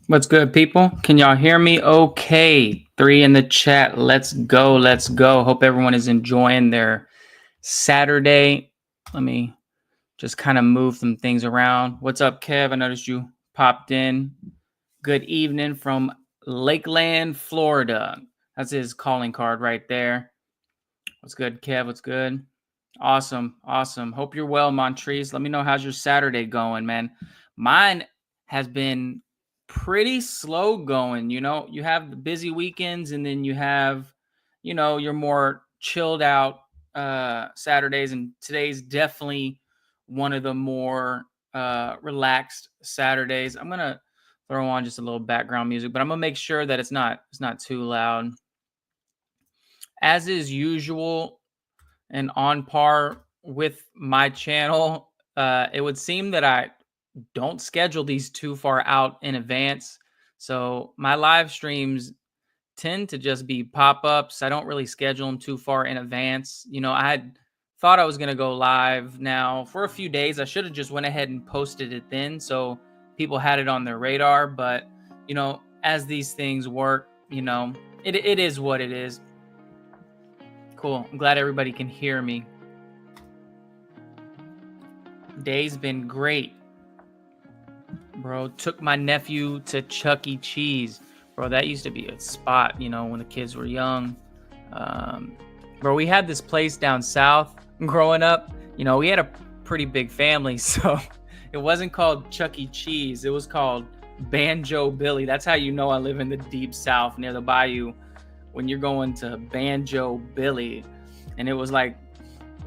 What's good, people? Can y'all hear me okay? 3 in the chat. Let's go. Let's go. Hope everyone is enjoying their Saturday. Let me just kind of move some things around. What's up, Kev? I noticed you popped in. Good evening from Lakeland, Florida. That's his calling card right there. What's good, Kev? What's good? Awesome. Awesome. Hope you're well, Montrese. Let me know how's your Saturday going, man. Mine has been pretty slow going. You know, you have the busy weekends and then you have, you know, your more chilled out Saturdays. And today's definitely one of the more relaxed Saturdays. I'm going to throw on just a little background music, but I'm going to make sure that it's not too loud. As is usual and on par with my channel, it would seem that I don't schedule these too far out in advance. So my live streams tend to just be pop-ups. I don't really schedule them too far in advance. You know, I had thought I was going to go live now for a few days. I should have just went ahead and posted it then so people had it on their radar. But, you know, as these things work, you know, it is what it is. Cool. I'm glad everybody can hear me. Day's been great. Bro, took my nephew to Chuck E. Cheese. Bro, that used to be a spot, you know, when the kids were young. Bro, we had this place down south growing up. You know, we had a pretty big family, so it wasn't called Chuck E. Cheese. It was called Banjo Billy. That's how you know I live in the deep south near the bayou, when you're going to Banjo Billy. And it was like,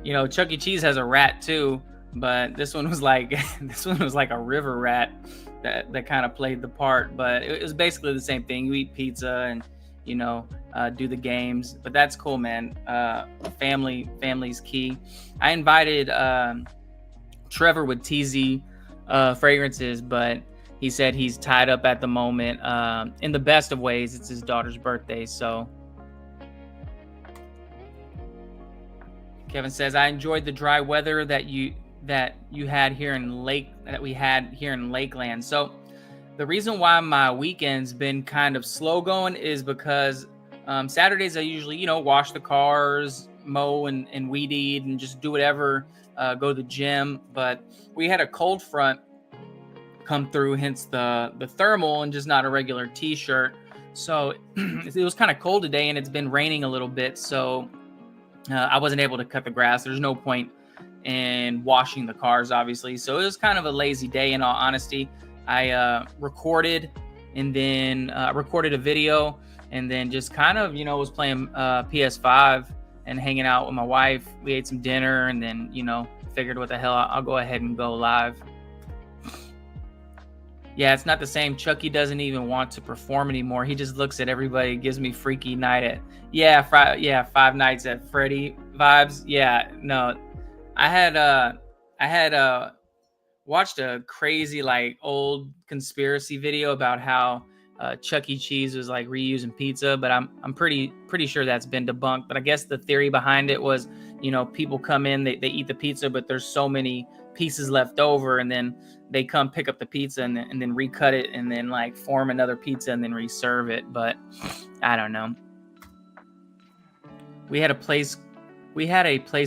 you know, Chuck E. Cheese has a rat too, but this one was like a river rat that kind of played the part. But it was basically the same thing. You eat pizza and, you know, do the games. But that's cool, man. Family's key. I invited Trevor with TZ Fragrances, but he said he's tied up at the moment. In the best of ways, it's his daughter's birthday. So Kevin says, I enjoyed the dry weather that we had here in Lakeland. So the reason why my weekend's been kind of slow going is because Saturdays I usually, you know, wash the cars, mow and weed eat and just do whatever, go to the gym. But we had a cold front come through, hence the thermal and just not a regular t-shirt. So it was kind of cold today and it's been raining a little bit. So I wasn't able to cut the grass. There's no point in washing the cars, obviously. So it was kind of a lazy day, in all honesty. I recorded and then recorded a video and then just kind of, you know, was playing PS5 and hanging out with my wife. We ate some dinner and then, you know, figured what the hell, I'll go ahead and go live. Yeah, it's not the same. Chucky doesn't even want to perform anymore. He just looks at everybody, gives me freaky night at Five Nights at Freddy vibes. Yeah, no. I had watched a crazy like old conspiracy video about how Chuck E. Cheese was like reusing pizza, but I'm pretty sure that's been debunked. But I guess the theory behind it was, you know, people come in, they eat the pizza, but there's so many pieces left over, and then they come pick up the pizza and then recut it and then like form another pizza and then reserve it. But I don't know. We had a place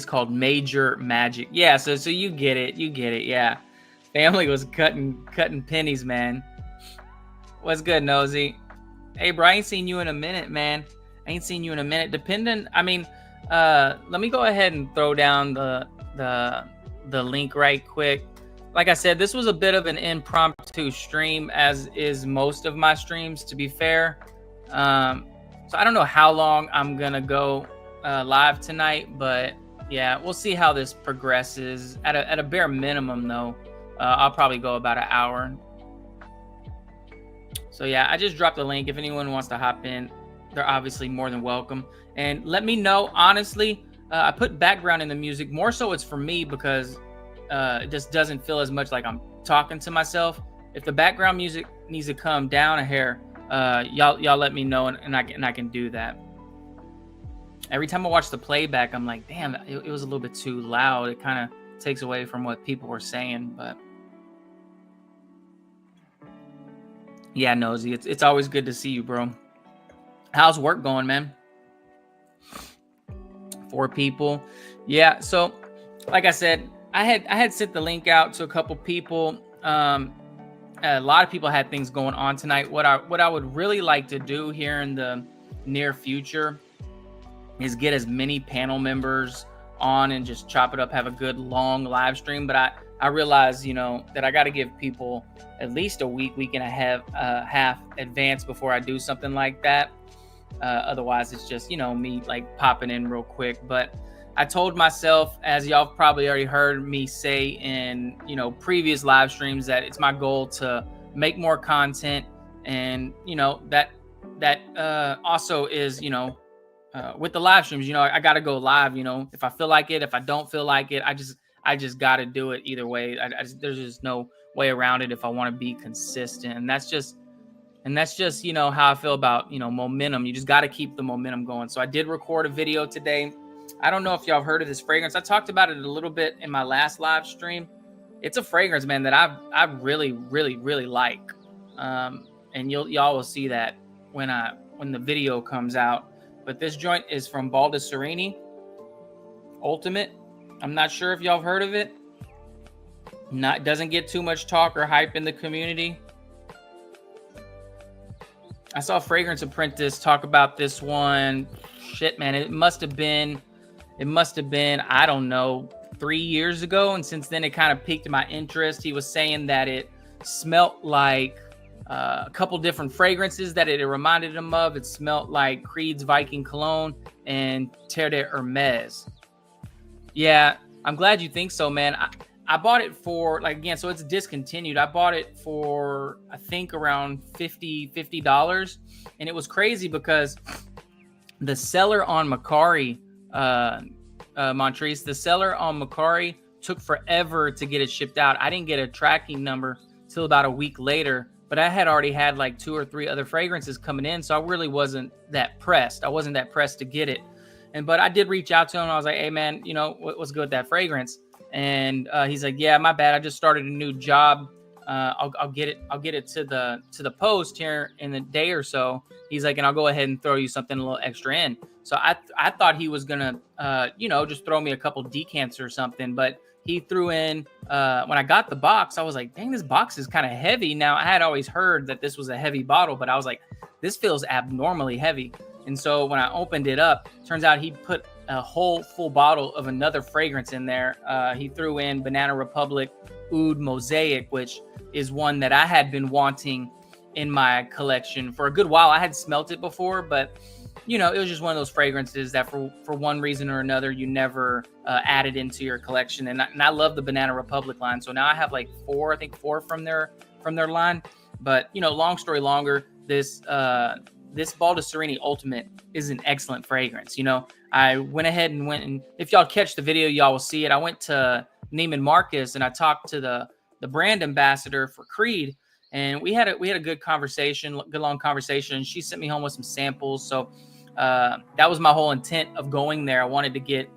called Major Magic. Yeah, so you get it. Yeah. Family was cutting pennies, man. What's good, Nosy? Hey, bro, I ain't seen you in a minute, man. Depending, I mean, let me go ahead and throw down the link right quick. Like I said, this was a bit of an impromptu stream, as is most of my streams, to be fair. So I don't know how long I'm gonna go live tonight, but yeah, we'll see how this progresses. At a bare minimum, though, I'll probably go about an hour. So yeah, I just dropped the link. If anyone wants to hop in, they're obviously more than welcome. And let me know, honestly, I put background in the music. More so it's for me because it just doesn't feel as much like I'm talking to myself. If the background music needs to come down a hair, y'all let me know, and I can do that. Every time I watch the playback, I'm like, damn, it was a little bit too loud. It kind of takes away from what people were saying, but yeah, Nosy, it's always good to see you, bro. How's work going, man? 4 people. Yeah, so like I said, I had sent the link out to a couple people. A lot of people had things going on tonight. What I would really like to do here in the near future is get as many panel members on and just chop it up, have a good long live stream. But I realize, that I got to give people at least a week and a half advance before I do something like that. Otherwise, it's just, me like popping in real quick. But I told myself, as y'all probably already heard me say in, previous live streams, that it's my goal to make more content. And, that also is, with the live streams, I got to go live, if I feel like it. If I don't feel like it, I just got to do it either way. There's just no way around it if I want to be consistent. And that's just, how I feel about, momentum. You just got to keep the momentum going. So I did record a video today. I don't know if y'all have heard of this fragrance. I talked about it a little bit in my last live stream. It's a fragrance, man, that I really, really, really like. And y'all will see that when the video comes out. But this joint is from Baldessarini Ultimate. I'm not sure if y'all have heard of it. Doesn't get too much talk or hype in the community. I saw Fragrance Apprentice talk about this one. Shit, man, it must have been, I don't know, 3 years ago. And since then, it kind of piqued my interest. He was saying that it smelt like a couple different fragrances that it reminded him of. It smelled like Creed's Viking Cologne and Terre de Hermes. Yeah, I'm glad you think so, man. I bought it for, like, again, so it's discontinued. I bought it for, I think, around $50. And it was crazy because the seller on Macari, Montrese, the seller on Macari took forever to get it shipped out. I didn't get a tracking number till about a week later, but I had already had like 2 or 3 other fragrances coming in. So I really wasn't that pressed. I wasn't that pressed to get it. But I did reach out to him. I was like, hey, man, what's good with that fragrance? And he's like, yeah, my bad. I just started a new job. I'll get it to the post here in a day or so. He's like, and I'll go ahead and throw you something a little extra in. So I thought he was gonna, just throw me a couple decants or something. But he threw in, when I got the box, I was like, dang, this box is kind of heavy. Now, I had always heard that this was a heavy bottle, but I was like, this feels abnormally heavy. And so when I opened it up, turns out he put a whole full bottle of another fragrance in there. He threw in Banana Republic Oud Mosaic, which is one that I had been wanting in my collection for a good while. I had smelt it before, but it was just one of those fragrances that for one reason or another, you never added into your collection. And I love the Banana Republic line. So now I have like 4 from their line. But, long story longer, this Baldessarini Ultimate is an excellent fragrance. I went ahead and if y'all catch the video, y'all will see it. I went to Neiman Marcus and I talked to the brand ambassador for Creed, and we had a good conversation, good long conversation. She sent me home with some samples. So that was my whole intent of going there. I wanted to get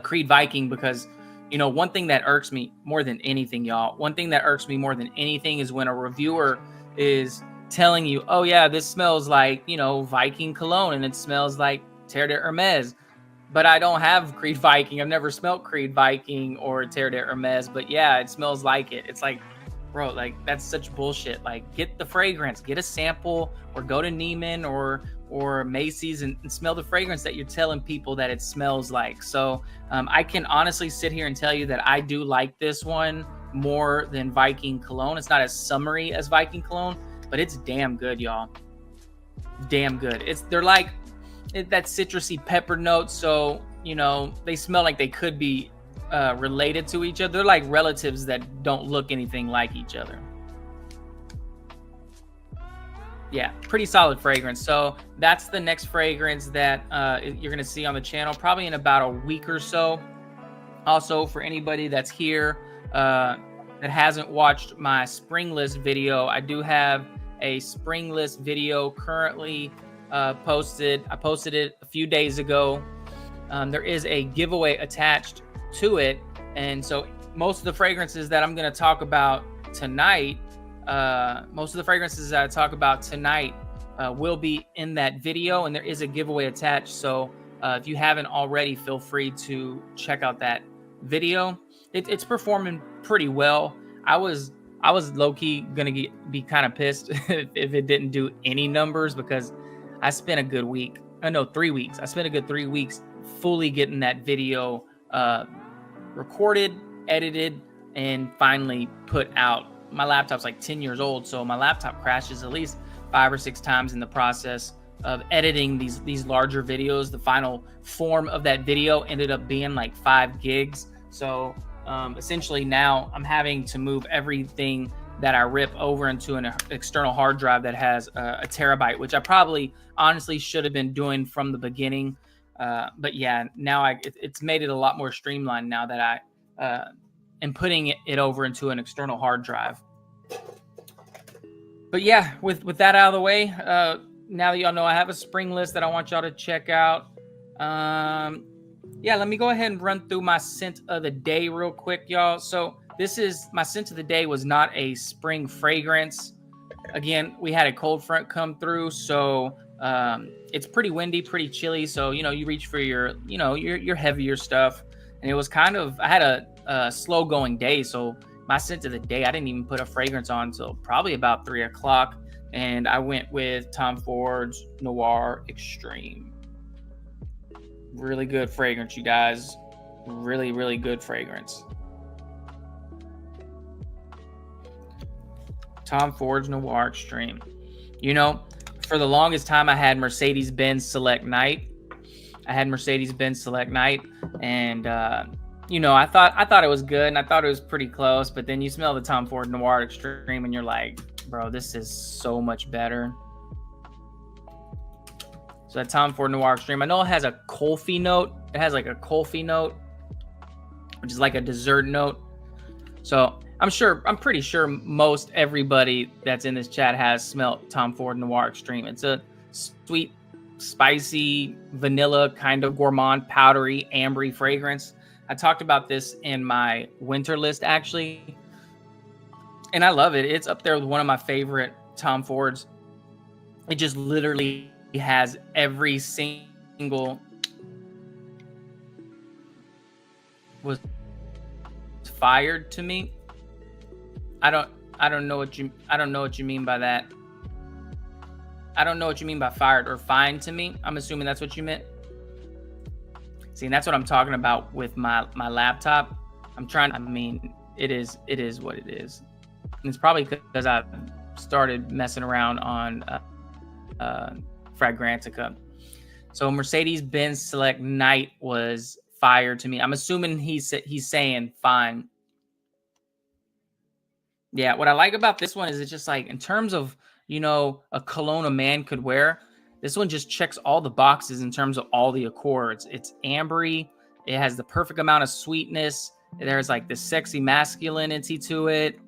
Creed Viking because, You know, one thing that irks me more than anything, y'all, one thing that irks me more than anything is when a reviewer is telling you, oh yeah, this smells like, you know, Viking cologne, and it smells like Terre de Hermes. But I don't have Creed Viking. I've never smelled Creed Viking or Terre de Hermes, but yeah, it smells like it. It's like, bro, like that's such bullshit. Like, get the fragrance, get a sample, or go to Neiman or Macy's and smell the fragrance that you're telling people that it smells like. So I can honestly sit here and tell you that I do like this one more than Viking cologne. It's not as summery as Viking cologne, but it's damn good, y'all. Damn good. They're like that citrusy pepper note, so you know they smell like they could be related to each other. They're like relatives that don't look anything like each other. Yeah, pretty solid fragrance. So that's the next fragrance that you're gonna see on the channel probably in about a week or so. Also, for anybody that's here that hasn't watched my spring list video, I do have a spring list video currently posted. I posted it a few days ago. There is a giveaway attached to it, and so most of the fragrances that I'm going to talk about tonight, will be in that video, and there is a giveaway attached. So if you haven't already, feel free to check out that video. It's performing pretty well. I was low-key gonna be kind of pissed if it didn't do any numbers, because I spent a good week. 3 weeks. I spent a good 3 weeks fully getting that video recorded, edited, and finally put out. My laptop's like 10 years old, so my laptop crashes at least 5 or 6 times in the process of editing these larger videos. The final form of that video ended up being like 5 gigs. So essentially now I'm having to move everything that I rip over into an external hard drive that has a terabyte, which I probably honestly should have been doing from the beginning. But yeah, now it's made it a lot more streamlined now that I am putting it over into an external hard drive. But yeah, with that out of the way, now that y'all know I have a spring list that I want y'all to check out. Yeah, let me go ahead and run through my scent of the day real quick, y'all. So this is my scent of the day. Was not a spring fragrance. Again, we had a cold front come through, so it's pretty windy, pretty chilly. So you know, you reach for your heavier stuff, and it was kind of, I had a slow going day, so my scent of the day, I didn't even put a fragrance on until probably about 3 o'clock, and I went with Tom Ford's Noir Extreme. Really good fragrance, you guys. Really, really good fragrance. Tom Ford's Noir Extreme. You know, for the longest time, I had Mercedes-Benz Select Night. And you know, I thought it was good, and I thought it was pretty close. But then you smell the Tom Ford Noir Extreme, and you're like, bro, this is so much better. So that Tom Ford Noir Extreme, I know it has a Colfie note. It has like a Colfie note, which is like a dessert note. So I'm pretty sure most everybody that's in this chat has smelled Tom Ford Noir Extreme. It's a sweet, spicy, vanilla, kind of gourmand, powdery, ambery fragrance. I talked about this in my winter list, actually, and I love it. It's up there with one of my favorite Tom Fords. It just literally has every single was fired to me. I don't know what you mean by that. I don't know what you mean by fired or fine to me. I'm assuming that's what you meant. See, and that's what I'm talking about with my laptop. It is what it is. And it's probably because I started messing around on Fragrantica. So Mercedes-Benz Select Night was fire to me. I'm assuming he's saying fine. Yeah, what I like about this one is it's just like, in terms of, you know, a cologne a man could wear, this one just checks all the boxes in terms of all the accords. It's ambery. It has the perfect amount of sweetness. There's like this sexy masculinity to it.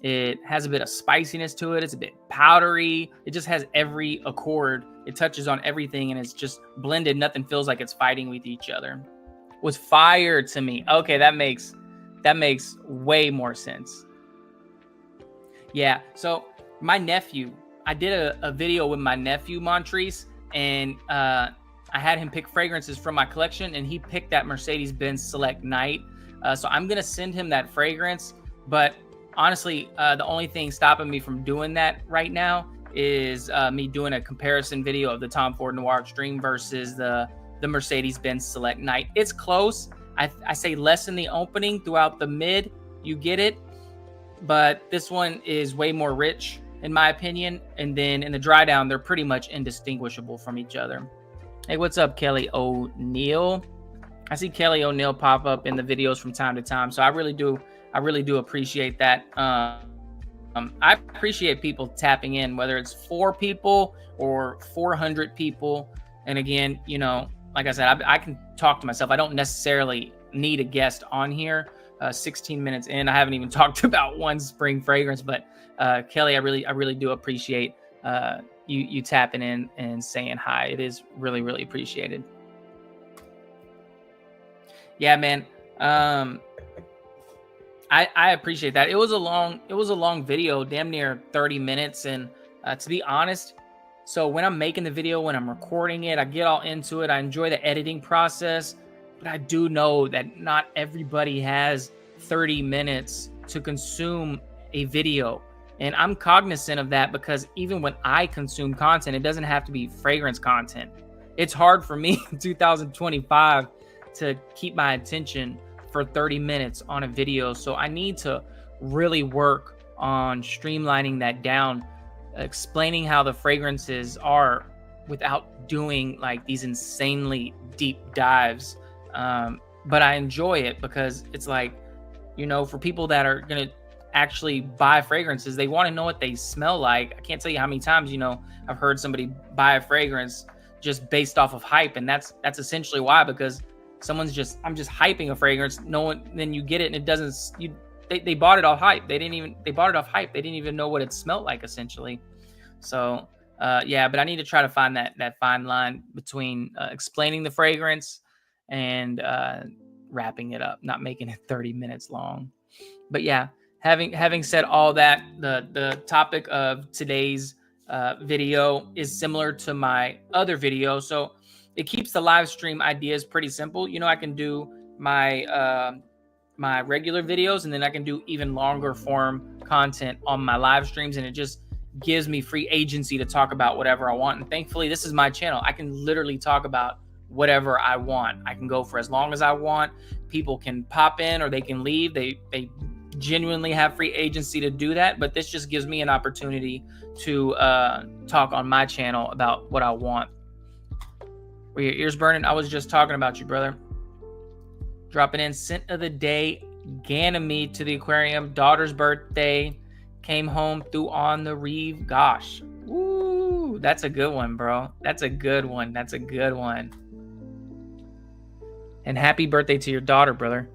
It has a bit of spiciness to it. It's a bit powdery. It just has every accord. It touches on everything, and it's just blended. Nothing feels like it's fighting with each other. Was fire to me. Okay, that makes That makes way more sense. Yeah. So my nephew, I did a video with my nephew Montrese, and I had him pick fragrances from my collection, and he picked that Mercedes-Benz Select Night. So I'm gonna send him that fragrance. But honestly, the only thing stopping me from doing that right now is me doing a comparison video of the Tom Ford Noir Extreme versus the Mercedes-Benz Select Night. It's close. I say less in the opening, throughout the mid, you get it. But this one is way more rich, in my opinion. And then in the dry down, they're pretty much indistinguishable from each other. Hey, what's up, Kelly O'Neill? I see Kelly O'Neill pop up in the videos from time to time, so I really do appreciate that. I appreciate people tapping in, whether it's 4 people or 400 people. And again, you know, like I said, I can talk to myself. I don't necessarily need a guest on here. 16 minutes in, I haven't even talked about one spring fragrance. But Kelly, I really do appreciate you tapping in and saying hi. It is really appreciated. Yeah, man. I appreciate that. It was a long video, damn near 30 minutes. And to be honest, so when I'm making the video, when I'm recording it, I get all into it. I enjoy the editing process, but I do know that not everybody has 30 minutes to consume a video. And I'm cognizant of that, because even when I consume content, it doesn't have to be fragrance content. It's hard for me in 2025 to keep my attention for 30 minutes on a video. So I need to really work on streamlining that down, explaining how the fragrances are without doing like these insanely deep dives. But I enjoy it, because it's like, you know, for people that are going to actually buy fragrances, they want to know what they smell like. I can't tell you how many times, you know, I've heard somebody buy a fragrance just based off of hype. And that's essentially why, because I'm just hyping a fragrance. No one, then you get it and it doesn't, they bought it off hype. They bought it off hype. They didn't even know what it smelled like, essentially. So, yeah, but I need to try to find that fine line between explaining the fragrance and wrapping it up, not making it 30 minutes long. But yeah, having said all that, the topic of today's video is similar to my other video. So it keeps the live stream ideas pretty simple. You know, I can do my my regular videos, and then I can do even longer form content on my live streams, and it just gives me free agency to talk about whatever I want. And thankfully, this is my channel. I can literally talk about whatever I want. I can go for as long as I want. People can pop in or they can leave. They genuinely have free agency to do that. But this just gives me an opportunity to talk on my channel about what I want. Were your ears burning? I was just talking about you, brother. Dropping in scent of the day, Ganymede to the aquarium. Daughter's birthday. Came home through on the Reeve. Gosh. Woo. That's a good one, bro. That's a good one. That's a good one. And happy birthday to your daughter, brother.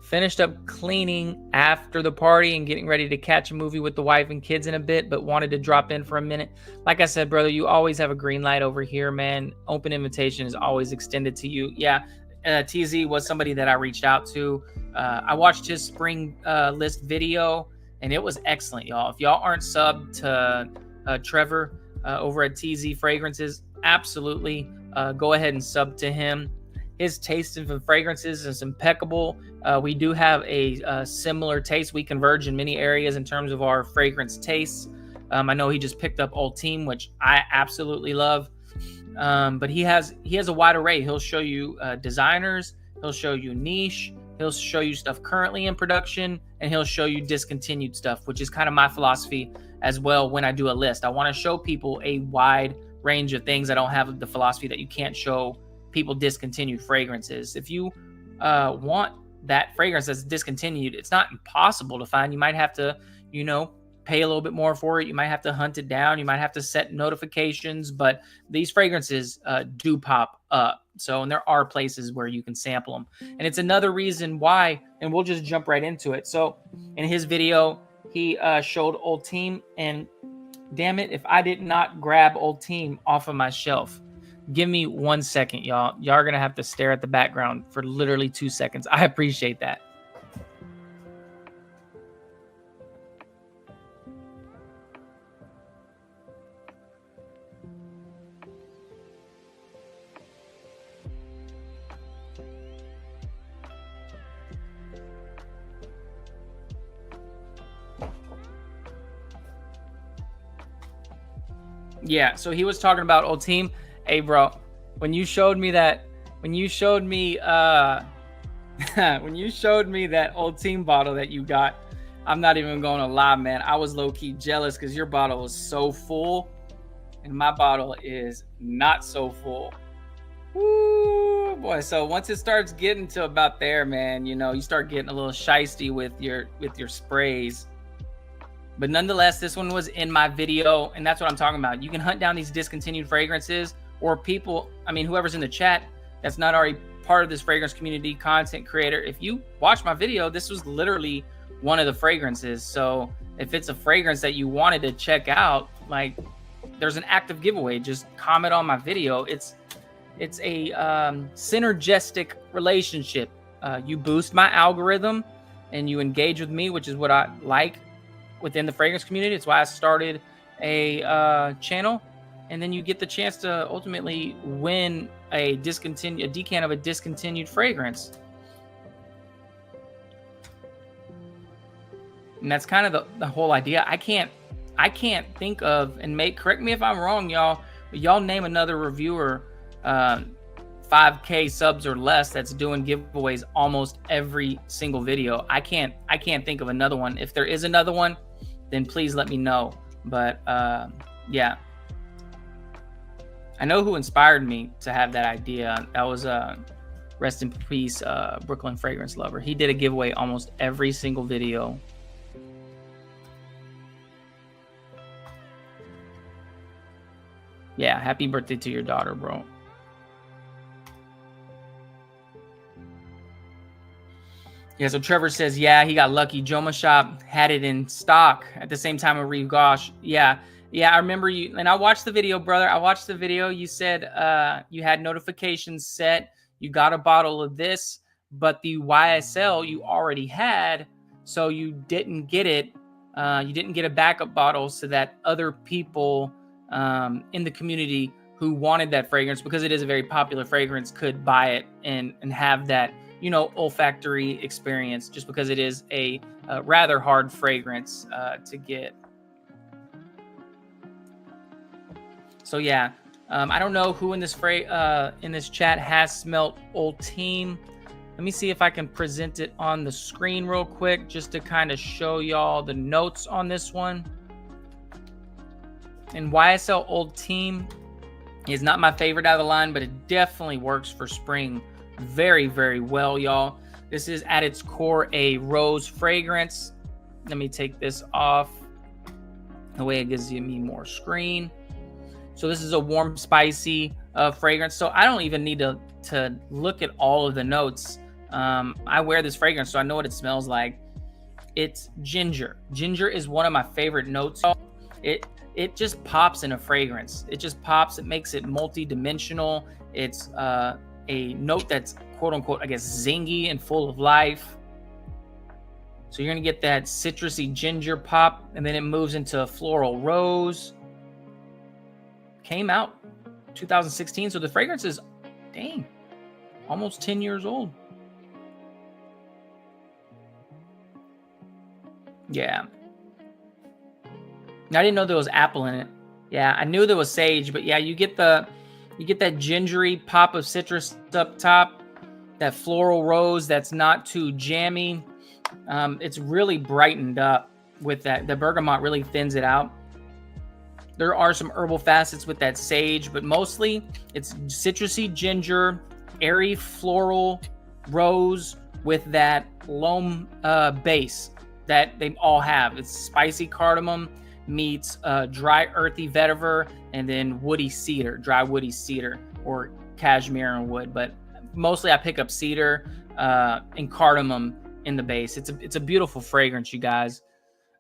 Finished up cleaning after the party and getting ready to catch a movie with the wife and kids in a bit, but wanted to drop in for a minute. Like I said, brother, you always have a green light over here, man. Open invitation is always extended to you. Yeah, TZ was somebody that I reached out to. I watched his spring list video, and it was excellent, y'all. If y'all aren't subbed to Trevor over at TZ Fragrances, absolutely go ahead and sub to him. His taste of fragrances is impeccable. We do have a similar taste. We converge in many areas in terms of our fragrance tastes. I know he just picked up Old Team, which I absolutely love. But he has a wide array. He'll show you designers. He'll show you niche. He'll show you stuff currently in production, and he'll show you discontinued stuff, which is kind of my philosophy as well when I do a list. I want to show people a wide range of things. I don't have the philosophy that you can't show people discontinued fragrances. If you want that fragrance that's discontinued, it's not impossible to find. You might have to, you know, pay a little bit more for it. You might have to hunt it down. You might have to set notifications, but these fragrances do pop up. So, and there are places where you can sample them. And it's another reason why, and we'll just jump right into it. So in his video, he showed Old Team, and damn it, if I did not grab Old Team off of my shelf. Give me 1 second, y'all. Y'all are going to have to stare at the background for literally 2 seconds. I appreciate that. Yeah, so he was talking about Old Team. Hey, bro, when you showed me that, when you showed me that Old Team bottle that you got, I'm not even going to lie, man. I was low-key jealous because your bottle was so full, and my bottle is not so full. Woo, boy. So once it starts getting to about there, man, you know, you start getting a little shisty with your sprays. But nonetheless, this one was in my video, and that's what I'm talking about. You can hunt down these discontinued fragrances, or people, I mean, whoever's in the chat that's not already part of this fragrance community, content creator. If you watch my video, this was literally one of the fragrances. So if it's a fragrance that you wanted to check out, like, there's an active giveaway. Just comment on my video. It's a synergistic relationship. You boost my algorithm and you engage with me, which is what I like within the fragrance community. It's why I started a channel. And then you get the chance to ultimately win a decan of a discontinued fragrance. And that's kind of the whole idea. I can't think of, and correct me if I'm wrong, y'all, but y'all name another reviewer 5K subs or less that's doing giveaways almost every single video. I can't think of another one. If there is another one, then please let me know. But yeah, I know who inspired me to have that idea. That was rest in peace, Brooklyn Fragrance Lover. He did a giveaway almost every single video. Yeah, happy birthday to your daughter, bro. Yeah, so Trevor says, yeah, he got lucky. Joma Shop had it in stock at the same time with Reeve Gosh. Yeah, I remember you. And I watched the video, brother. I watched the video. You said you had notifications set. You got a bottle of this, but the YSL you already had, so you didn't get it. You didn't get a backup bottle so that other people in the community who wanted that fragrance, because it is a very popular fragrance, could buy it and have that, you know, olfactory experience, just because it is a rather hard fragrance to get. So yeah, I don't know who in this chat has smelt Old Team. Let me see if I can present it on the screen real quick, just to kind of show y'all the notes on this one. And YSL Old Team is not my favorite out of the line, but it definitely works for spring very, very well, y'all. This is at its core a rose fragrance. Let me take this off. The way it gives me more screen. So this is a warm, spicy fragrance. So I don't even need to look at all of the notes. I wear this fragrance, so I know what it smells like. It's ginger. Ginger is one of my favorite notes. It just pops in a fragrance. It just pops. It makes it multi-dimensional. It's a note that's quote unquote, I guess, zingy and full of life. So you're gonna get that citrusy ginger pop, and then it moves into floral rose. Came out 2016, so the fragrance is, dang, almost 10 years old. Yeah. I didn't know there was apple in it. Yeah, I knew there was sage, but yeah, you get that gingery pop of citrus up top, that floral rose that's not too jammy. It's really brightened up with that. The bergamot really thins it out. There are some herbal facets with that sage, but mostly it's citrusy ginger, airy floral rose with that loam base that they all have. It's spicy cardamom meets dry earthy vetiver, and then woody cedar, dry woody cedar, or cashmere and wood. But mostly I pick up cedar and cardamom in the base. It's a beautiful fragrance, you guys.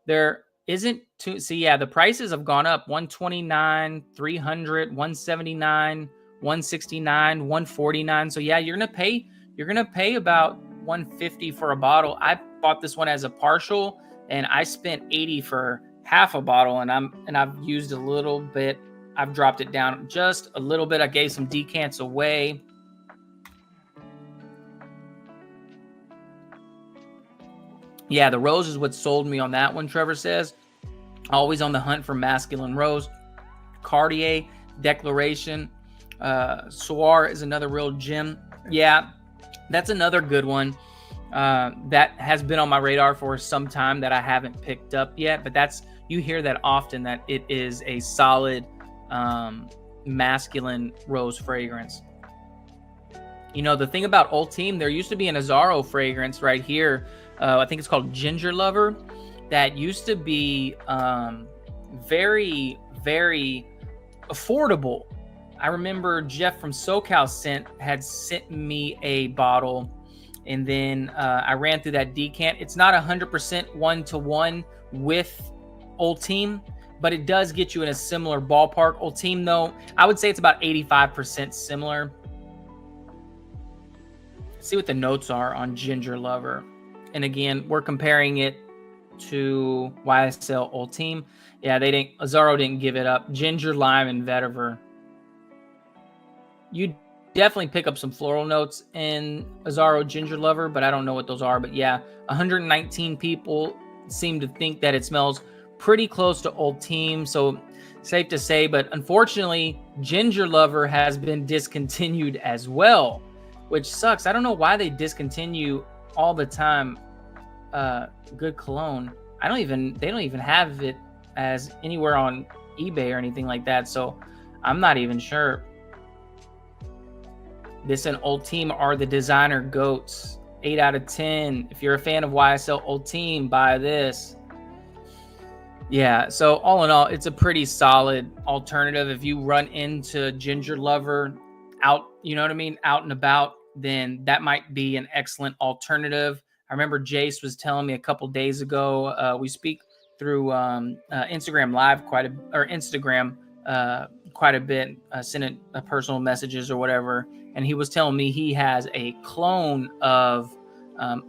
There isn't too, see, yeah, the prices have gone up. $129, $300, $179, $169, $149. So yeah, you're gonna pay about $150 for a bottle. I bought this one as a partial, and I spent $80 for half a bottle, and I've used a little bit. I've dropped it down just a little bit. I gave some decants away. Yeah, the rose is what sold me on that one, Trevor says. Always on the hunt for masculine rose. Cartier Declaration. Soir is another real gem. Yeah, that's another good one that has been on my radar for some time that I haven't picked up yet. But you hear that often, that it is a solid masculine rose fragrance. You know, the thing about Ultime, there used to be an Azzaro fragrance right here. I think it's called Ginger Lover. That used to be very, very affordable. I remember Jeff from SoCal had sent me a bottle, and then I ran through that decant. It's not 100% one-to-one with Ultime, but it does get you in a similar ballpark. Ultime, though, I would say it's about 85% similar. See what the notes are on Ginger Lover. And again, we're comparing it to YSL Ultime. Yeah, Azzaro didn't give it up. Ginger, lime, and vetiver. You definitely pick up some floral notes in Azzaro Ginger Lover, but I don't know what those are. But yeah, 119 people seem to think that it smells pretty close to Ultime, so safe to say. But unfortunately, Ginger Lover has been discontinued as well, which sucks. I don't know why they discontinue all the time good cologne. They don't even have it as anywhere on eBay or anything like that, so I'm not even sure. This and Ultime are the designer goats. 8 out of 10. If you're a fan of YSL Ultime, buy this. Yeah, so all in all, it's a pretty solid alternative. If you run into Ginger Lover out, you know what I mean, out and about, then that might be an excellent alternative. I remember Jace was telling me a couple days ago, we speak through Instagram Live quite a bit, sending personal messages or whatever, and he was telling me he has a clone of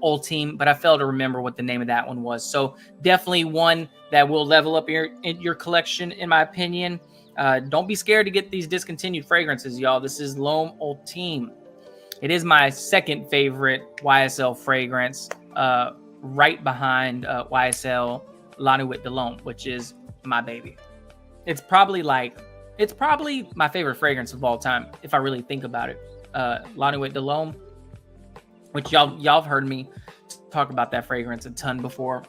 Ultime, but I failed to remember what the name of that one was. So definitely one that will level up your collection, in my opinion. Don't be scared to get these discontinued fragrances, y'all. This is L'Homme Ultime. It is my second favorite YSL fragrance, right behind YSL La Nuit de l'Homme, which is my baby. It's probably my favorite fragrance of all time, if I really think about it. La Nuit de l'Homme, which y'all have heard me talk about that fragrance a ton before.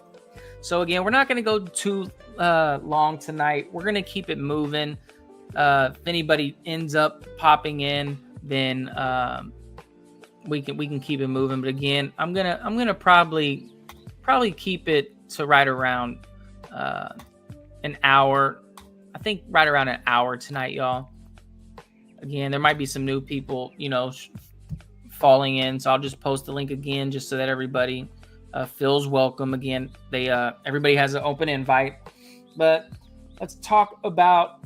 So again, we're not going to go too long tonight. We're going to keep it moving. If anybody ends up popping in, then we can keep it moving. But again, I'm gonna probably keep it to right around an hour. I think right around an hour tonight, y'all. Again, there might be some new people, falling in, so I'll just post the link again just so that everybody feels welcome. Again, everybody has an open invite. But let's talk about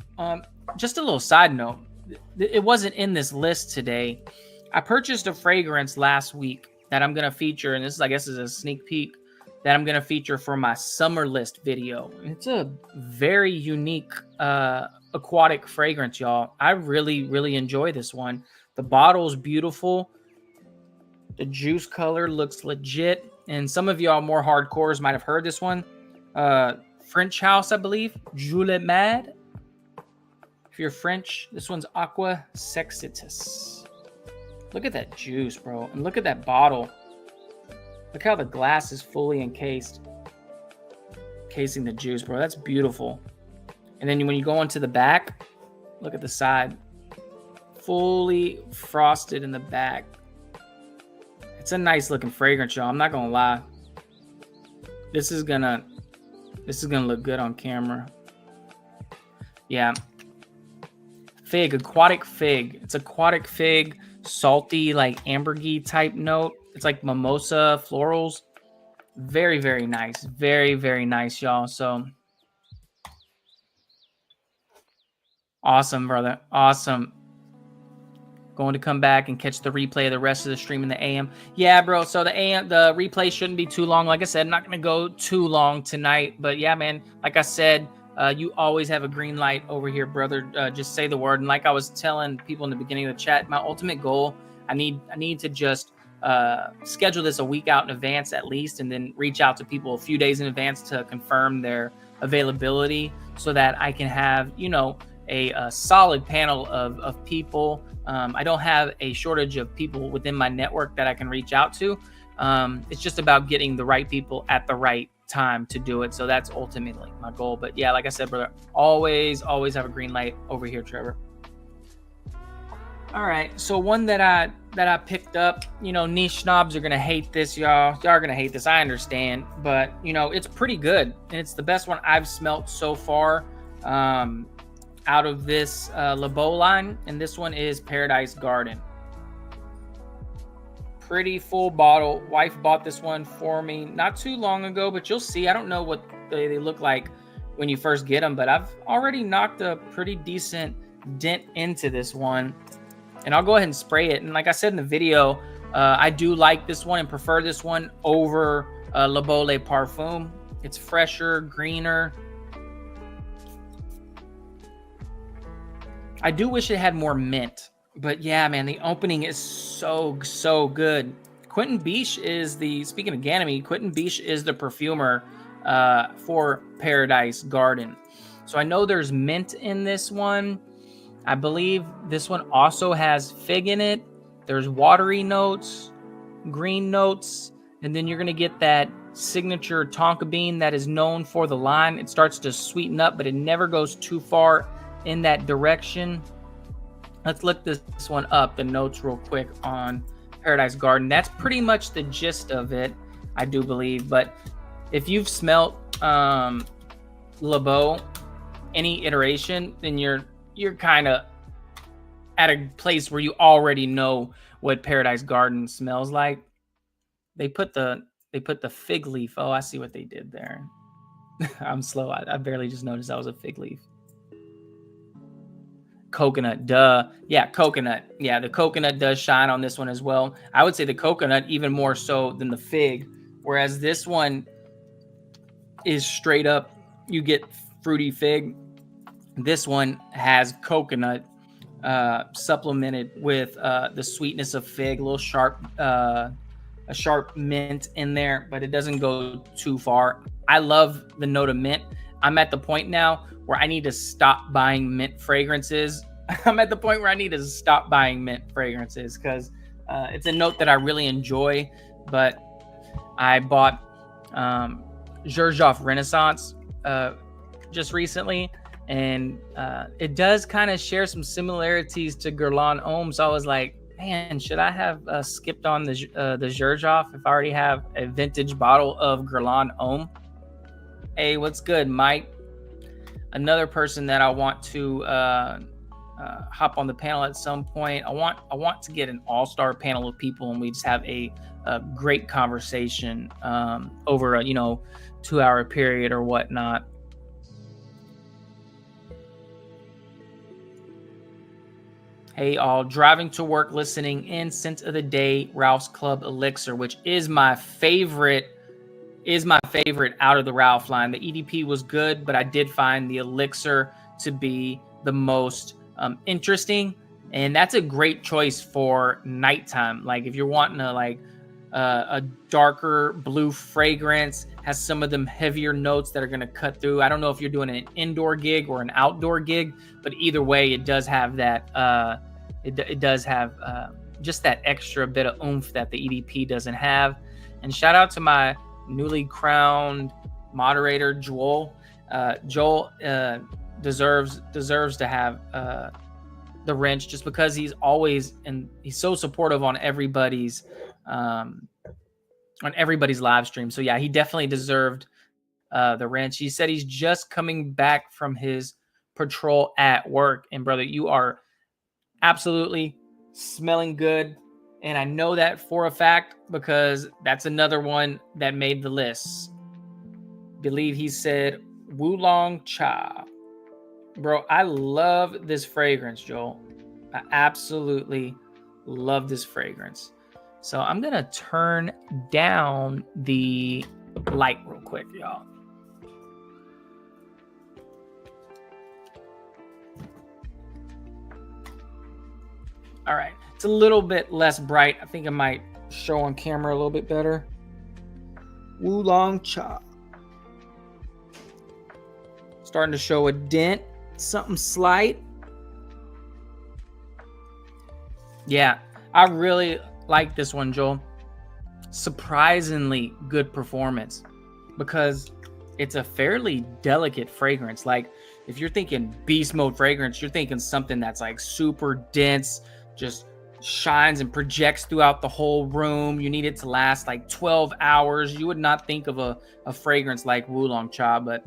just a little side note. It wasn't in this list today. I purchased a fragrance last week that I'm going to feature, and this, I guess, is a sneak peek that I'm going to feature for my summer list video. It's a very unique aquatic fragrance, y'all. I really, really enjoy this one. The bottle's beautiful. The juice color looks legit. And some of y'all more hardcores might have heard this one. French House, I believe. Jules Mad. If you're French, this one's Aqua Sexitus. Look at that juice, bro. And look at that bottle. Look how the glass is fully encased. Casing the juice, bro. That's beautiful. And then when you go onto the back, look at the side. Fully frosted in the back. It's a nice looking fragrance, y'all. I'm not gonna lie. This is gonna look good on camera. Yeah. Fig, aquatic fig. It's aquatic fig, salty, like ambergris type note. It's like mimosa florals. Very, very nice. Very, very nice, y'all. So awesome, brother. Awesome. Going to come back and catch the replay of the rest of the stream in the AM. Yeah, bro. So the replay shouldn't be too long. Like I said, I'm not going to go too long tonight. But yeah, man, like I said, you always have a green light over here, brother. Just say the word. And like I was telling people in the beginning of the chat, my ultimate goal, I need to just schedule this a week out in advance at least, and then reach out to people a few days in advance to confirm their availability so that I can have, a solid panel of people. I don't have a shortage of people within my network that I can reach out to. It's just about getting the right people at the right time to do it. So that's ultimately my goal. But yeah, like I said, brother, always have a green light over here, Trevor. All right, so one that I picked up, you know, niche snobs are gonna hate this, y'all. Y'all are gonna hate this, I understand, but you know, it's pretty good, and it's the best one I've smelt so far out of this LeBeau line, and this one is Paradise Garden. Pretty full bottle. Wife bought this one for me not too long ago, but you'll see. I don't know what they look like when you first get them, but I've already knocked a pretty decent dent into this one. And I'll go ahead and spray it. And like I said in the video, I do like this one and prefer this one over LeBeau Le Parfum. It's fresher, greener. I do wish it had more mint. But yeah, man, the opening is so good. Quentin Biche is the, speaking of Ganymede, Quentin Biche is the perfumer for Paradise Garden. So I know there's mint in this one. I believe this one also has fig in it. There's watery notes, green notes, and then you're going to get that signature tonka bean that is known for the line. It starts to sweeten up, but it never goes too far in that direction. Let's look this one up, the notes real quick on Paradise Garden. That's pretty much the gist of it, I do believe. But if you've smelt LeBeau, any iteration, then you're kind of at a place where you already know what Paradise Garden smells like. They put the fig leaf. Oh, I see what they did there. I'm slow. I barely just noticed that was a fig leaf. Coconut, duh. Yeah, coconut. Yeah, the coconut does shine on this one as well. I would say the coconut even more so than the fig, whereas this one is straight up, you get fruity fig. This one has coconut supplemented with the sweetness of fig, a little sharp, a sharp mint in there, but it doesn't go too far. I love the note of mint. I'm at the point now where I need to stop buying mint fragrances. I'm at the point where I need to stop buying mint fragrances because it's a note that I really enjoy, but I bought Xerjoff Renaissance just recently, and it does kind of share some similarities to Guerlain Homme. So I was like, man, should I have skipped on the Xerjoff if I already have a vintage bottle of Guerlain Homme? Hey, what's good, Mike? Another person that I want to hop on the panel at some point. I want to get an all-star panel of people, and we just have a great conversation over a 2-hour period or whatnot. Hey, all, driving to work, listening in, scent of the day, Ralph's Club Elixir, which is my favorite out of the Ralph line. The EDP was good, but I did find the Elixir to be the most interesting, and that's a great choice for nighttime. Like if you're wanting a darker blue fragrance, has some of them heavier notes that are going to cut through. I don't know if you're doing an indoor gig or an outdoor gig, but either way, it does have that. It does have just that extra bit of oomph that the EDP doesn't have. And shout out to my newly crowned moderator, Joel. Joel deserves to have the wrench just because he's always and he's so supportive on everybody's live stream. So yeah, he definitely deserved the wrench. He said he's just coming back from his patrol at work, and brother, you are absolutely smelling good. And I know that for a fact because that's another one that made the list. Believe he said Wulong Cha. Bro, I love this fragrance, Joel. I absolutely love this fragrance. So I'm going to turn down the light real quick, y'all. All right. It's a little bit less bright. I think I might show on camera a little bit better. Wulong Cha. Starting to show a dent. something slight. Yeah, I really like this one, Joel. Surprisingly good performance because it's a fairly delicate fragrance. Like if you're thinking beast mode fragrance, you're thinking something that's like super dense, just shines and projects throughout the whole room. You need it to last like 12 hours. You would not think of a fragrance like Wulong Cha, but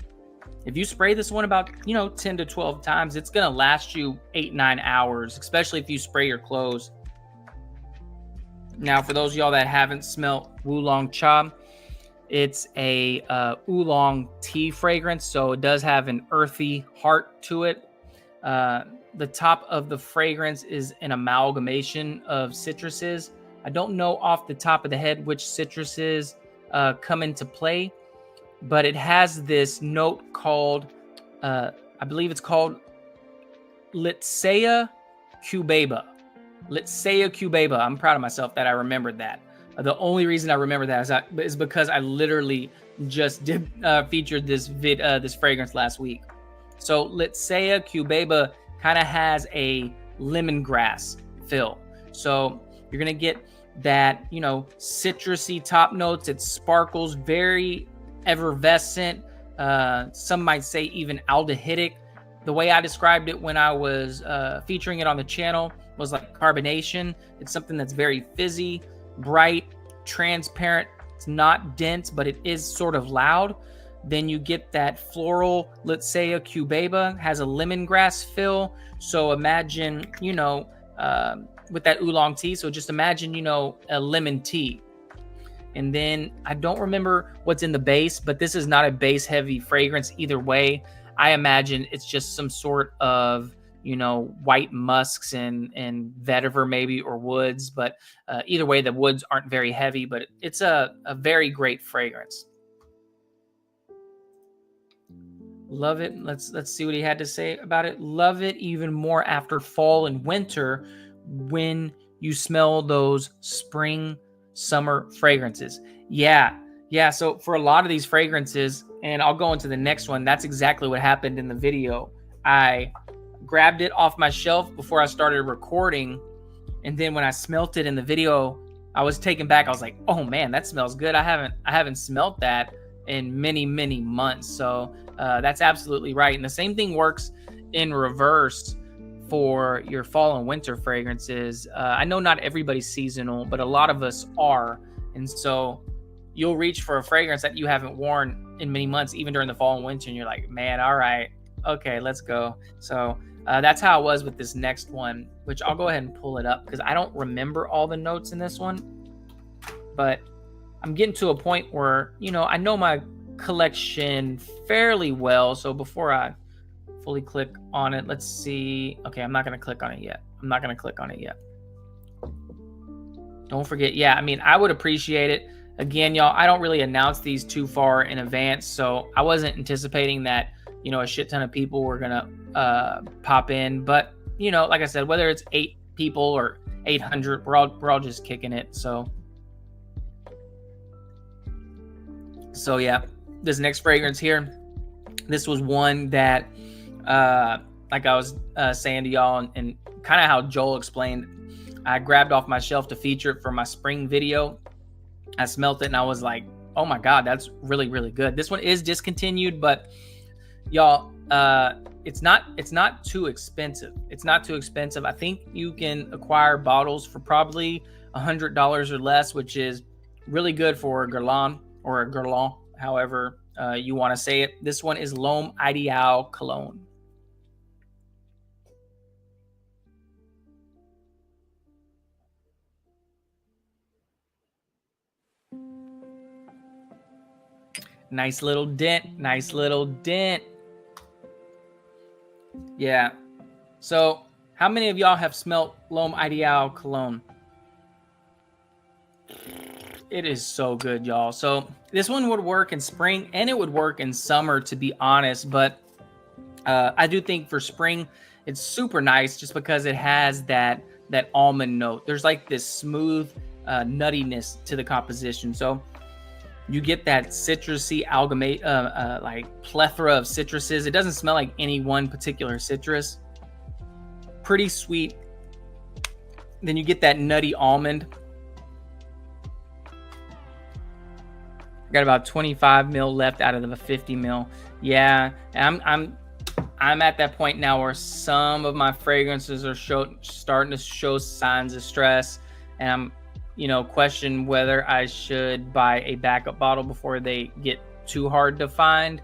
if you spray this one about, 10 to 12 times, it's going to last you 8-9 hours, especially if you spray your clothes. Now, for those of y'all that haven't smelt Wulong Cha, it's a oolong tea fragrance, so it does have an earthy heart to it. The top of the fragrance is an amalgamation of citruses. I don't know off the top of the head which citruses come into play, but it has this note called, I believe it's called Litsea cubeba. Litsea cubeba. I'm proud of myself that I remembered that. The only reason I remember that is because I literally just featured this fragrance last week. So Litsea cubeba kind of has a lemongrass feel. So you're gonna get that, citrusy top notes. It sparkles, very effervescent. Some might say even aldehydic. The way I described it when I was featuring it on the channel was like carbonation. It's something that's very fizzy, bright, transparent. It's not dense, but it is sort of loud. Then you get that floral Litsea cubeba, has a lemongrass feel. So imagine, with that oolong tea. So just imagine, a lemon tea. And then I don't remember what's in the base, but this is not a base heavy fragrance either way. I imagine it's just some sort of, white musks and vetiver maybe, or woods. But either way, the woods aren't very heavy, but it's a very great fragrance. Love it. Let's see what he had to say about it. Love it even more after fall and winter when you smell those spring, summer fragrances. Yeah. So for a lot of these fragrances, and I'll go into the next one, that's exactly what happened in the video. I grabbed it off my shelf before I started recording, and then when I smelt it in the video, I was taken back. I was like, oh man, that smells good. I haven't smelt that in many months. So that's absolutely right. And the same thing works in reverse for your fall and winter fragrances. I know not everybody's seasonal, but a lot of us are. And so you'll reach for a fragrance that you haven't worn in many months, even during the fall and winter. And you're like, man, all right, okay, let's go. So that's how it was with this next one, which I'll go ahead and pull it up because I don't remember all the notes in this one. But I'm getting to a point where, I know my collection fairly well. So before I fully click on it, let's see. Okay, I'm not going to click on it yet. Don't forget. Yeah, I would appreciate it. Again, y'all, I don't really announce these too far in advance. So I wasn't anticipating that, a shit ton of people were going to pop in. But, like I said, whether it's 8 people or 800, we're all just kicking it. So yeah, this next fragrance here, this was one that, like I was saying to y'all, and kind of how Joel explained, I grabbed off my shelf to feature it for my spring video. I smelt it and I was like, oh my God, that's really, really good. This one is discontinued, but y'all, it's not too expensive. I think you can acquire bottles for probably $100 or less, which is really good for a Guerlain or a Guerlain, however you want to say it. This one is L'Homme Ideal Cologne. Nice little dent. Yeah. So how many of y'all have smelt L'Homme Ideal Cologne? It is so good, y'all. So this one would work in spring and it would work in summer, to be honest. But I do think for spring, it's super nice just because it has that almond note. There's like this smooth nuttiness to the composition. So You get that citrusy amalgamate, like plethora of citruses. It doesn't smell like any one particular citrus. Pretty sweet. Then you get that nutty almond. Got about 25 mil left out of the 50 mil. Yeah, and I'm at that point now where some of my fragrances are starting to show signs of stress, and I'm, question whether I should buy a backup bottle before they get too hard to find.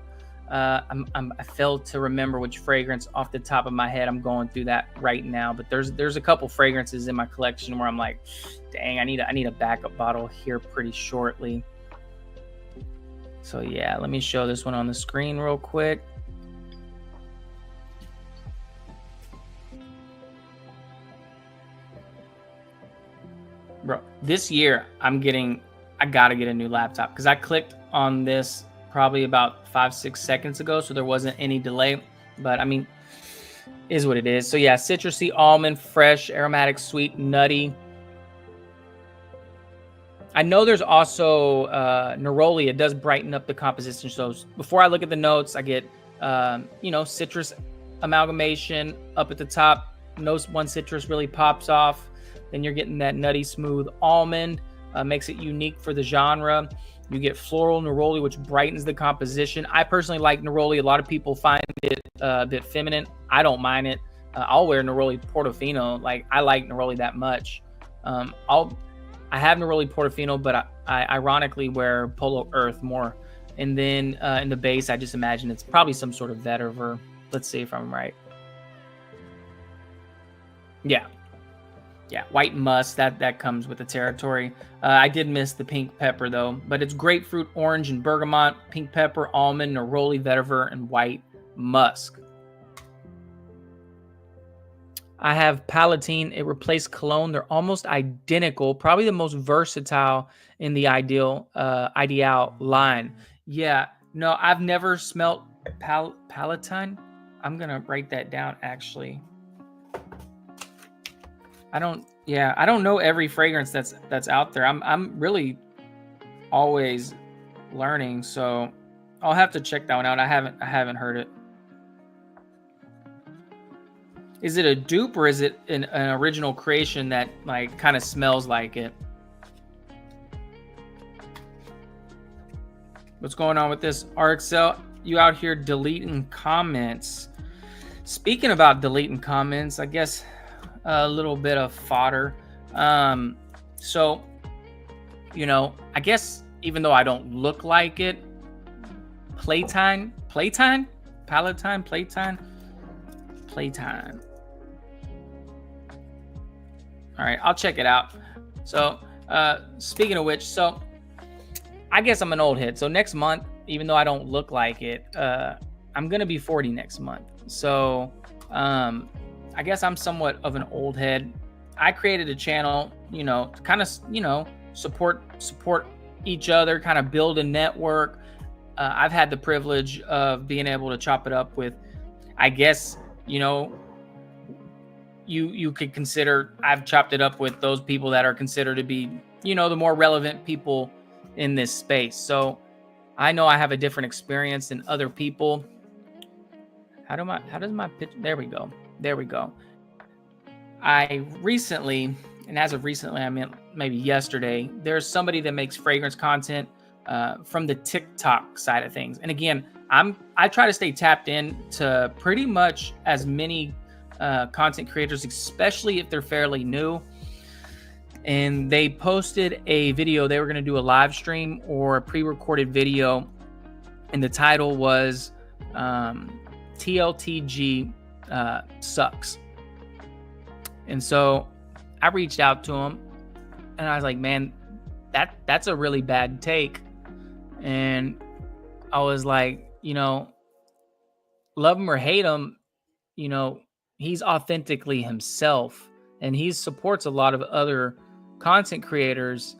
I failed to remember which fragrance off the top of my head. I'm going through that right now, but there's a couple fragrances in my collection where I'm like, dang, I need a backup bottle here pretty shortly. So yeah, let me show this one on the screen real quick. Bro, this year I gotta get a new laptop because I clicked on this probably about 5-6 seconds ago, so there wasn't any delay, but I mean, is what it is. So yeah, citrusy, almond, fresh, aromatic, sweet, nutty. I know there's also neroli. It does brighten up the composition. So before I look at the notes, I get citrus amalgamation up at the top. No one citrus really pops off. Then you're getting that nutty, smooth almond. Makes it unique for the genre. You get floral neroli, which brightens the composition. I personally like neroli. A lot of people find it a bit feminine. I don't mind it. I'll wear neroli Portofino. Like, I like neroli that much. I have neroli Portofino, but I ironically wear Polo Earth more. And then in the base, I just imagine it's probably some sort of vetiver. Let's see if I'm right. Yeah, white musk, that comes with the territory. I did miss the pink pepper though, but it's grapefruit, orange, and bergamot, pink pepper, almond, neroli, vetiver, and white musk. I have Palatine. It replaced cologne. They're almost identical. Probably the most versatile in the ideal line. Yeah. No, I've never smelled Palatine. I'm gonna write that down actually. I don't know every fragrance that's out there. I'm really always learning, so I'll have to check that one out. I haven't heard it. Is it a dupe or is it an original creation that like kind of smells like it? What's going on with this? RXL, you out here deleting comments. Speaking about deleting comments, I guess a little bit of fodder. So, I guess even though I don't look like it, Palatine. All right, I'll check it out. So, speaking of which, so I guess I'm an old head. So next month, even though I don't look like it, I'm gonna be 40 next month. So, I guess I'm somewhat of an old head. I created a channel, to kind of, support each other, kind of build a network. I've had the privilege of being able to chop it up with, I guess, you could consider, I've chopped it up with those people that are considered to be, the more relevant people in this space. So I know I have a different experience than other people. How does my pitch? There we go. I recently, and as of recently, I meant maybe yesterday, there's somebody that makes fragrance content from the TikTok side of things. And again, I try to stay tapped in to pretty much as many content creators, especially if they're fairly new. And they posted a video. They were going to do a live stream or a pre-recorded video, and the title was TLTG sucks. And so I reached out to him and I was like, man, that's a really bad take. And I was like, love him or hate him, he's authentically himself, and he supports a lot of other content creators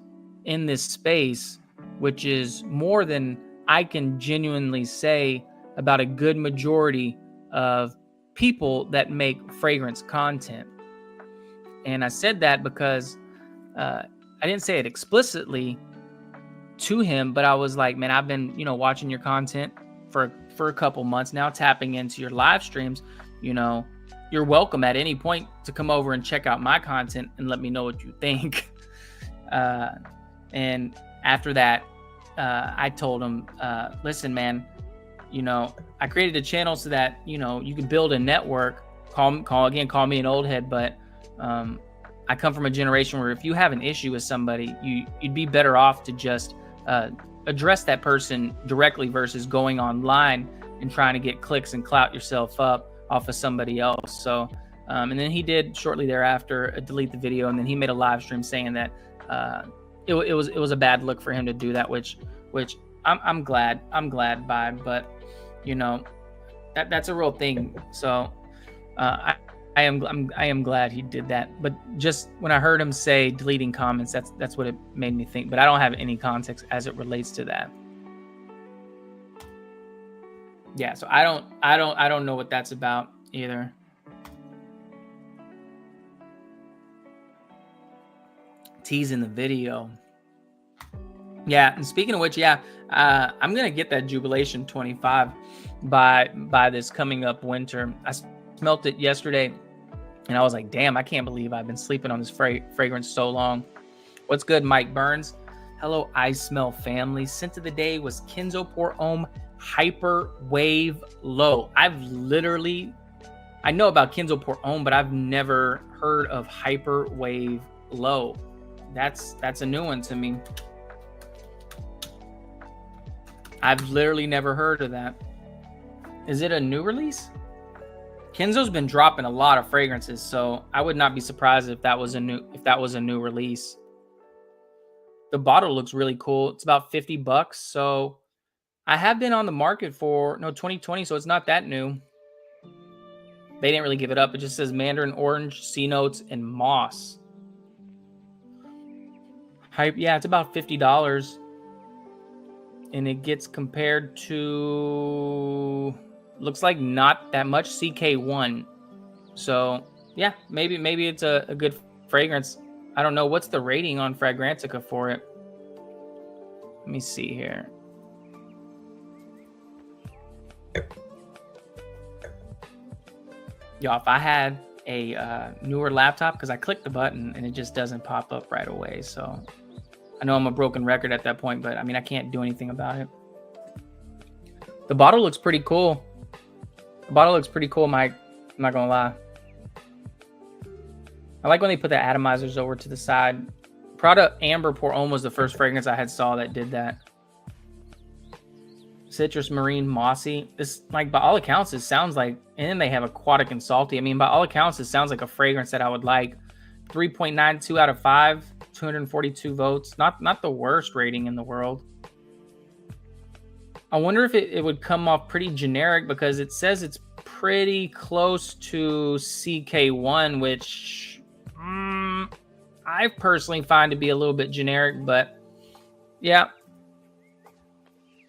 in this space, which is more than I can genuinely say about a good majority of people that make fragrance content. And I said that because I didn't say it explicitly to him, but I was like, man, I've been, watching your content for a couple months now, tapping into your live streams. You're welcome at any point to come over and check out my content and let me know what you think. And after that, I told him, listen, man, I created a channel so that, you can build a network. Call me an old head, but I come from a generation where if you have an issue with somebody, you'd be better off to just address that person directly versus going online and trying to get clicks and clout yourself up off of somebody else. So, and then he did shortly thereafter delete the video, and then he made a live stream saying that it was a bad look for him to do that, which I'm glad by, but that's a real thing. So I am glad he did that. But just when I heard him say deleting comments, that's what it made me think. But I don't have any context as it relates to that. Yeah, so I don't know what that's about either. Teasing the video. Yeah, and speaking of which, I'm gonna get that Jubilation 25 by this coming up winter. I smelt it yesterday, and I was like, damn, I can't believe I've been sleeping on this fragrance so long. What's good, Mike Burns? Hello, iSMELL family. Scent of the day was Kenzo Pour Homme Hyper Wave Low. I know about Kenzo Pour Homme, but I've never heard of Hyper Wave Low. That's a new one to me. I've literally never heard of that. Is it a new release? Kenzo's been dropping a lot of fragrances, so I would not be surprised if that was a new release. The bottle looks really cool. It's about $50, so I have been on the market for 2020, so it's not that new. They didn't really give it up. It just says mandarin orange, sea notes, and moss. Hype, yeah, it's about $50, and it gets compared to, looks like not that much, CK1. So yeah, maybe it's a good fragrance. I don't know, what's the rating on Fragrantica for it? Let me see here. Yo, if I had a newer laptop, because I clicked the button and it just doesn't pop up right away. So I know I'm a broken record at that point, but I mean, I can't do anything about it. The bottle looks pretty cool. Mike. I'm not gonna lie. I like when they put the atomizers over to the side. Prada Amber Pour Homme was the first fragrance I had saw that did that. Citrus, marine, mossy. This, like, by all accounts, it sounds like, and then they have aquatic and salty. I mean, by all accounts, it sounds like a fragrance that I would like. 3.92 out of 5, 242 votes. Not the worst rating in the world. I wonder if it would come off pretty generic, because it says it's pretty close to CK1, which I personally find to be a little bit generic, but yeah.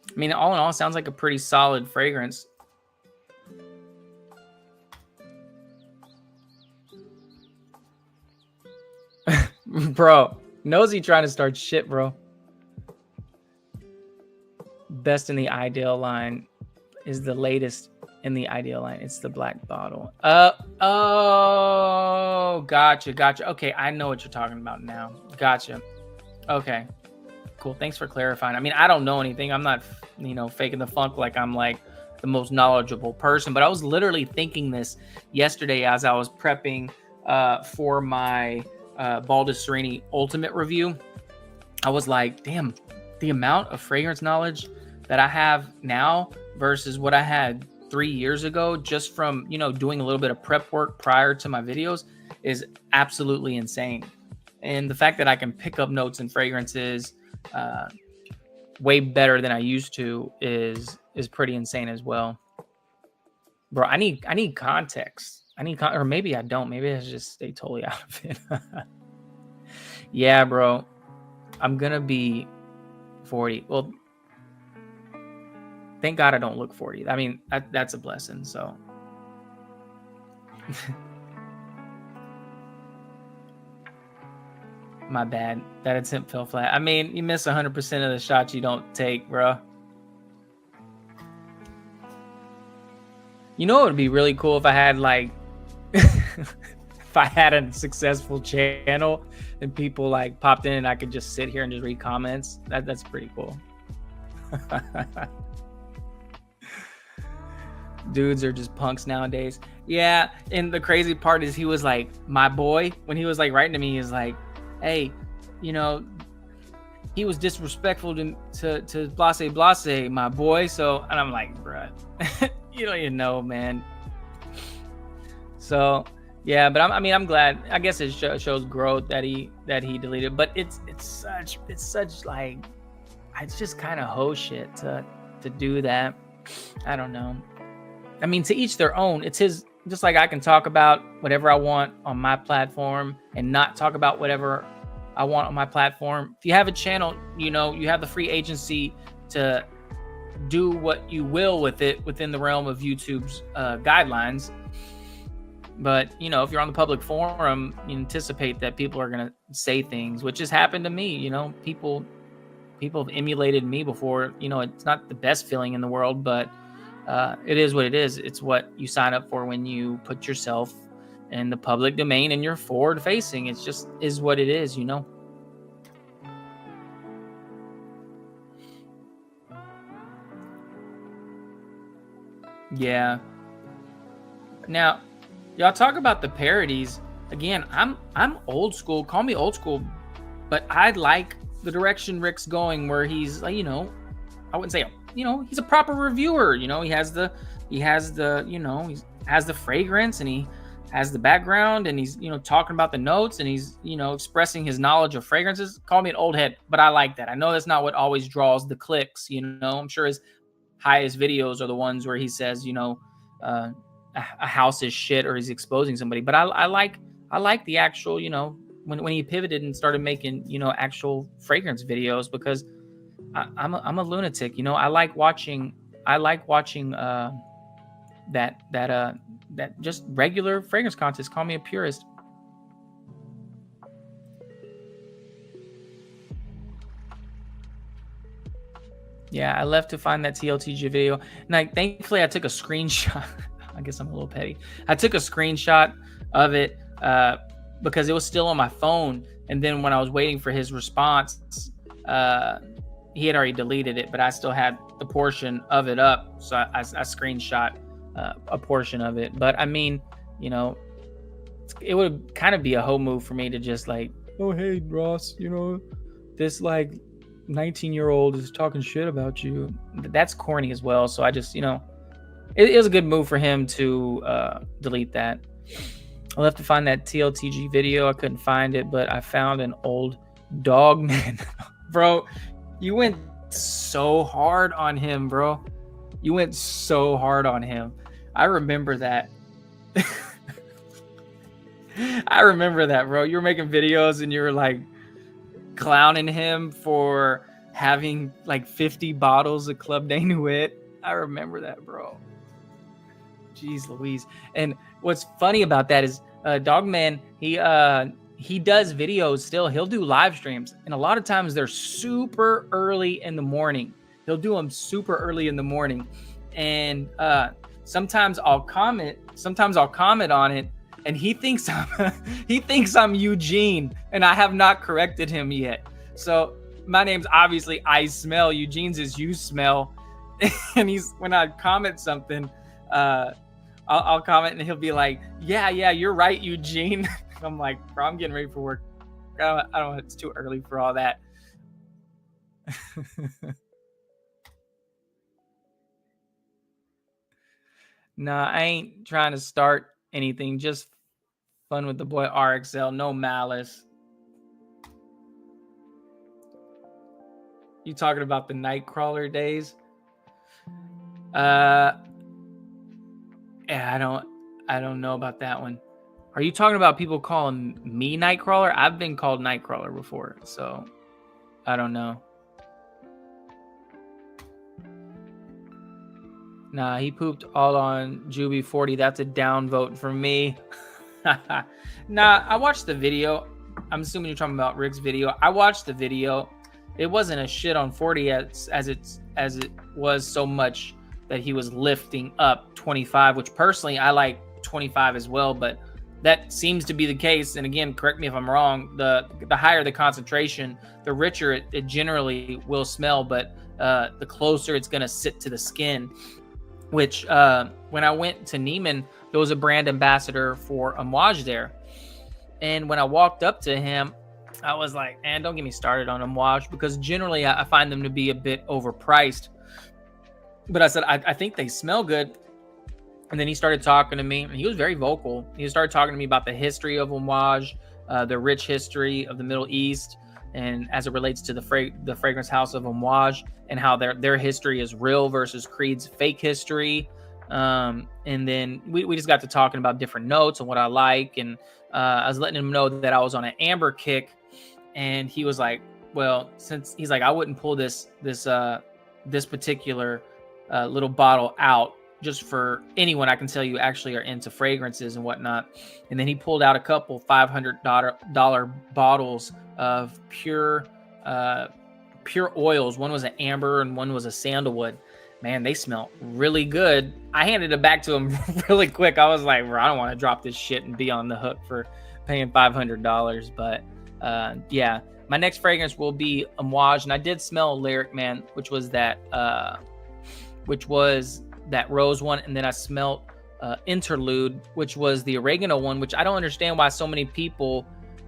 I mean, all in all, it sounds like a pretty solid fragrance. Bro, Nosy trying to start shit, bro. Best in the Ideal line is the latest in the Ideal line. It's the black bottle. Oh, gotcha. Okay, I know what you're talking about now. Gotcha. Okay, cool. Thanks for clarifying. I mean, I don't know anything. I'm not, faking the funk like I'm like the most knowledgeable person, but I was literally thinking this yesterday as I was prepping for my Baldus Serini Ultimate review. I was like, damn, the amount of fragrance knowledge that I have now versus what I had 3 years ago, just from, doing a little bit of prep work prior to my videos, is absolutely insane. And the fact that I can pick up notes and fragrances way better than I used to is pretty insane as well. Bro, I need context. Or maybe I don't. Maybe I just stay totally out of it. Yeah, bro. I'm gonna be 40. Well, thank God I don't look 40. I mean, that's a blessing. So, My bad. That attempt fell flat. I mean, you miss 100% of the shots you don't take, bro. You know, it would be really cool if I had like, if I had a successful channel and people like popped in and I could just sit here and just read comments. That's pretty cool. Dudes are just punks nowadays. Yeah, and the crazy part is he was like, my boy, when he was like writing to me, he was like, hey, you know, he was disrespectful to Blase, my boy. So, and I'm like, bruh, you don't even know, man. So, yeah, but I'm glad. I guess it shows growth that he deleted. But it's such like, it's just kind of hoe shit to do that. I don't know. I mean, to each their own. It's his. Just like I can talk about whatever I want on my platform and not talk about whatever I want on my platform. If you have a channel, you know, you have the free agency to do what you will with it within the realm of YouTube's guidelines. But, you know, if you're on the public forum, you anticipate that people are going to say things, which has happened to me. You know, people have emulated me before. You know, it's not the best feeling in the world, but it is what it is. It's what you sign up for when you put yourself in the public domain and you're forward facing. It's just is what it is, you know? Yeah. Now, y'all talk about the parodies. Again, I'm old school. Call me old school, but I like the direction Rick's going, where he's like, you know, I wouldn't say, you know, he's a proper reviewer. You know, he has the, you know, he has the fragrance and he has the background and he's, you know, talking about the notes and he's, you know, expressing his knowledge of fragrances. Call me an old head, but I like that. I know that's not what always draws the clicks. You know, I'm sure his highest videos are the ones where he says, you know, a house is shit or he's exposing somebody. But I like the actual, you know, when he pivoted and started making, you know, actual fragrance videos, because I'm a lunatic, you know. I like watching that just regular fragrance contest. Call me a purist. Yeah, I left to find that TLTG video. And like, thankfully I took a screenshot. I guess I'm a little petty. I took a screenshot of it because it was still on my phone. And then when I was waiting for his response, he had already deleted it, but I still had the portion of it up. So I screenshot a portion of it. But I mean, you know, it would kind of be a hoe move for me to just like, oh, hey, Ross, you know, this like 19-year-old is talking shit about you. That's corny as well. So I just, you know, it was a good move for him to delete that. I'll have to find that TLTG video. I couldn't find it, but I found an old dog man. Bro, you went so hard on him, bro. You went so hard on him. I remember that. I remember that, bro. You were making videos and you were like clowning him for having like 50 bottles of Club de Nuit. I remember that, bro. Jeez Louise. And what's funny about that is Dogman, he does videos still. He'll do live streams, and a lot of times they're super early in the morning. He'll do them super early in the morning, and sometimes I'll comment on it, and he thinks I'm Eugene, and I have not corrected him yet. So my name's obviously iSMELL. Eugene's is You Smell, and when I comment something, I'll comment and he'll be like, yeah, you're right, Eugene. I'm like, bro, I'm getting ready for work. I don't know, it's too early for all that. Nah, I ain't trying to start anything. Just fun with the boy RXL. No malice. You talking about the Nightcrawler days? Yeah, I don't know about that one. Are you talking about people calling me Nightcrawler? I've been called Nightcrawler before, so I don't know. Nah, he pooped all on Juby 40. That's a down vote for me. Nah, I watched the video. I'm assuming you're talking about Rick's video. I watched the video. It wasn't a shit on 40 as it was so much that he was lifting up 25, which personally I like 25 as well, but that seems to be the case. And again, correct me if I'm wrong. The higher the concentration, the richer it generally will smell, but the closer it's going to sit to the skin. Which when I went to Neiman, there was a brand ambassador for Amouage there. And when I walked up to him, I was like, man, don't get me started on Amouage, because generally I find them to be a bit overpriced. But I said, I think they smell good. And then he started talking to me, and he was very vocal. He started talking to me about the history of Amouage, the rich history of the Middle East, and as it relates to the fragrance house of Amouage, and how their history is real versus Creed's fake history. And then we just got to talking about different notes and what I like. And I was letting him know that I was on an amber kick. And he was like, well, since he's like, I wouldn't pull this particular little bottle out just for anyone I can tell you actually are into fragrances and whatnot. And then he pulled out a couple $500 bottles of pure oils. One was an amber and one was a sandalwood. Man, they smell really good. I handed it back to him really quick. I was like, bro, I don't want to drop this shit and be on the hook for paying $500. But yeah, my next fragrance will be Amouage. And I did smell Lyric Man, which was that rose one. And then I smelled Interlude, which was the oregano one, which I don't understand why so many people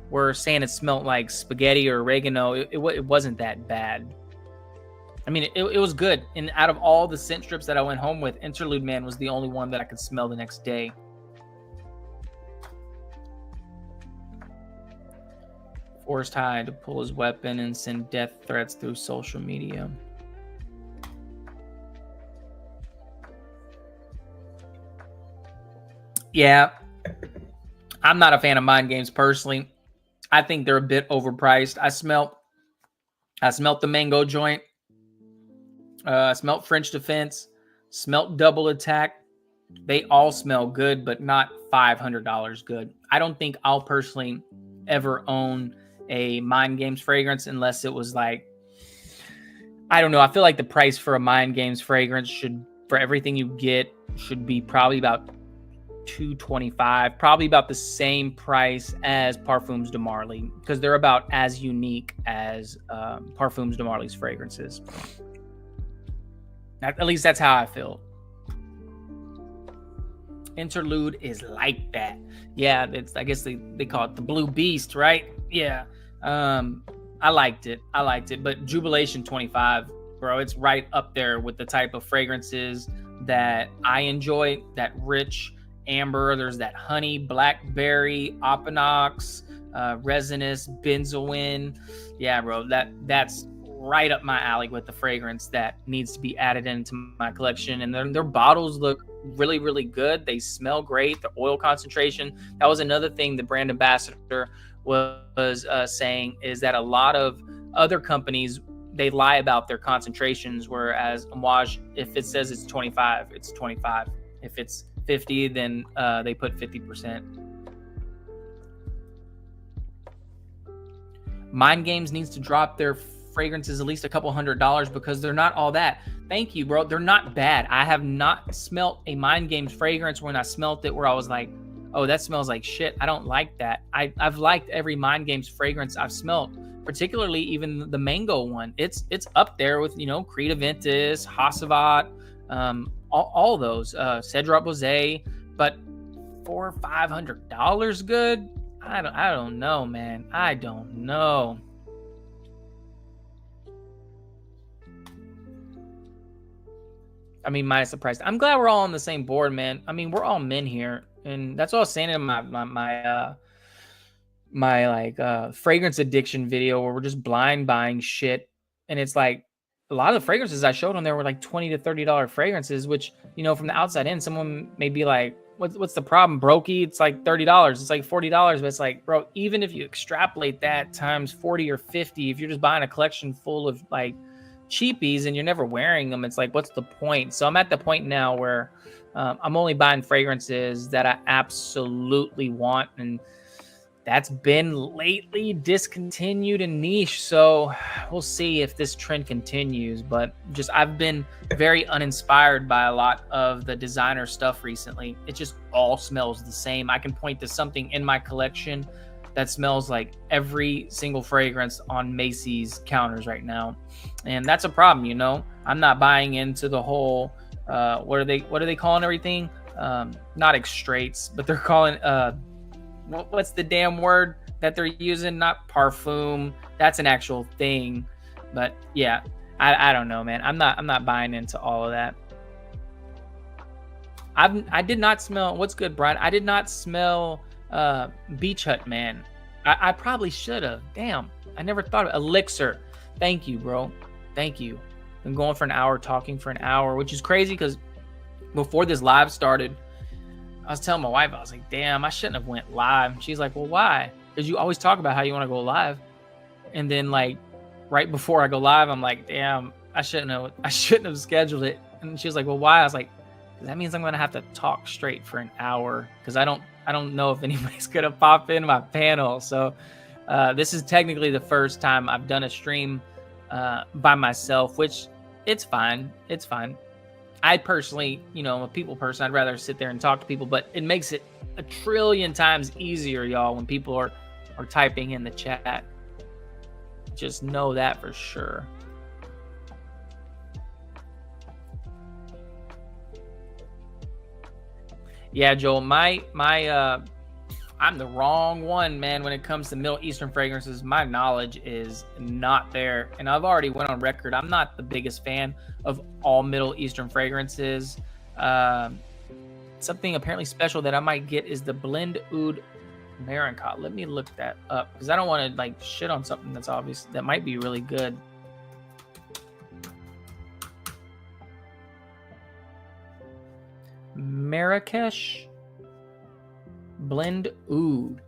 were saying it smelled like spaghetti or oregano. It wasn't that bad. I mean, it was good. And out of all the scent strips that I went home with, Interlude Man was the only one that I could smell the next day. Forced Hyde to pull his weapon and send death threats through social media. Yeah, I'm not a fan of mind games personally. I think they're a bit overpriced. I smelt the mango joint. Smelt French Defense. Smelt Double Attack. They all smell good, but not $500 good. I don't think I'll personally ever own a Mind Games fragrance unless it was like, I don't know. I feel like the price for a Mind Games fragrance for everything you get, should be probably about $225, probably about the same price as Parfums de Marly, because they're about as unique as Parfums de Marly's fragrances. At least that's how I feel. Interlude is like that. Yeah, I guess they call it the Blue Beast, right? Yeah. I liked it. But Jubilation 25, bro, it's right up there with the type of fragrances that I enjoy. That rich amber, there's that honey, blackberry, opinox, resinous, benzoin. Yeah, bro, that's right up my alley with the fragrance that needs to be added into my collection. And their bottles look really, really good. They smell great. The oil concentration, that was another thing the brand ambassador was saying, is that a lot of other companies, they lie about their concentrations, whereas Amouage, if it says it's 25, it's 25. If it's 50, then they put 50%. Mind Games needs to drop their fragrances at least a couple $100 because they're not all that. Thank you, bro. They're not bad. I have not smelt a Mind Games fragrance when I smelt it where I was like, oh, that smells like shit. I don't like that. I've liked every Mind Games fragrance I've smelt, particularly even the mango one. It's up there with, Creed Aventus, Hassavat, all those, Cedrat Bosé, but $400 or $500 good? I don't know, man. I don't know. I mean, minus the price. I'm glad we're all on the same board, man. I mean, we're all men here, and that's what I was saying in my fragrance addiction video, where we're just blind buying shit, and it's like a lot of the fragrances I showed on there were like $20 to $30 fragrances, which, from the outside in, someone may be like, what's the problem, brokey? It's like $30. It's like $40, but it's like, bro, even if you extrapolate that times 40 or 50, if you're just buying a collection full of like cheapies and you're never wearing them, it's like, what's the point? So I'm at the point now where I'm only buying fragrances that I absolutely want. And that's been lately discontinued and niche. So we'll see if this trend continues. But just I've been very uninspired by a lot of the designer stuff recently. It just all smells the same. I can point to something in my collection that smells like every single fragrance on Macy's counters right now. And that's a problem, you know. I'm not buying into the whole what are they calling everything? Not extraits, but they're calling what's the damn word that they're using? Not parfum. That's an actual thing. But yeah, I don't know, man. I'm not buying into all of that. I did not smell. What's good, Brian? I did not smell Beach Hut, man. I probably should have. Damn, I never thought of Elixir. Thank you, bro. Thank you. Been going for an hour, talking for an hour, which is crazy because before this live started, I was telling my wife, I was like, damn, I shouldn't have went live. She's like, well, why? Because you always talk about how you want to go live. And then like right before I go live, I'm like, damn, I shouldn't have scheduled it. And she was like, well, why? I was like, that means I'm going to have to talk straight for an hour because I don't know if anybody's going to pop in my panel. So this is technically the first time I've done a stream by myself, which it's fine. It's fine. I personally, you know, I'm a people person. I'd rather sit there and talk to people, but it makes it a trillion times easier, y'all, when people are typing in the chat. Just know that for sure. Yeah, Joel, I'm the wrong one, man, when it comes to Middle Eastern fragrances. My knowledge is not there. And I've already went on record. I'm not the biggest fan of all Middle Eastern fragrances. Something apparently special that I might get is the Blend Oud Marincott. Let me look that up because I don't want to like shit on something that's obvious. That might be really good. Marrakesh Blend Oud.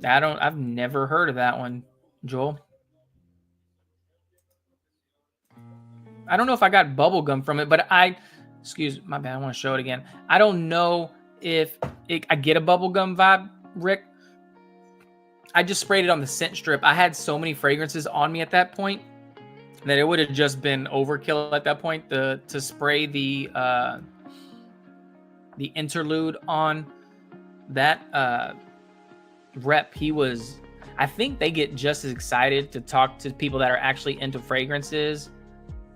I've never heard of that one, Joel. I don't know if I got bubblegum from it, but excuse my bad, I want to show it again. I don't know if I get a bubblegum vibe, Rick. I just sprayed it on the scent strip. I had so many fragrances on me at that point that it would have just been overkill at that point to spray the interlude on that rep. I think they get just as excited to talk to people that are actually into fragrances,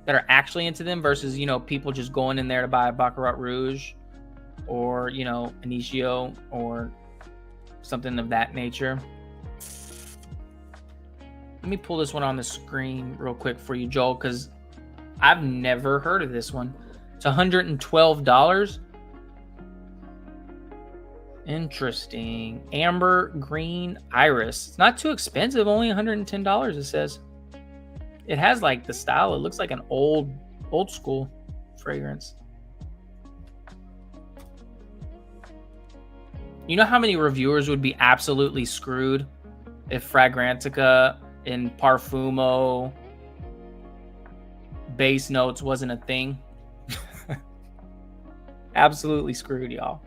that are actually into them, versus, you know, people just going in there to buy a Baccarat Rouge or, you know, Initio or something of that nature. Let me pull this one on the screen real quick for you, Joel, because I've never heard of this one. It's $112. Interesting. Amber Green Iris. It's not too expensive, only $110, it says. It has like the style. It looks like an old school fragrance. You know how many reviewers would be absolutely screwed if Fragrantica and Parfumo base notes wasn't a thing? Absolutely screwed, y'all.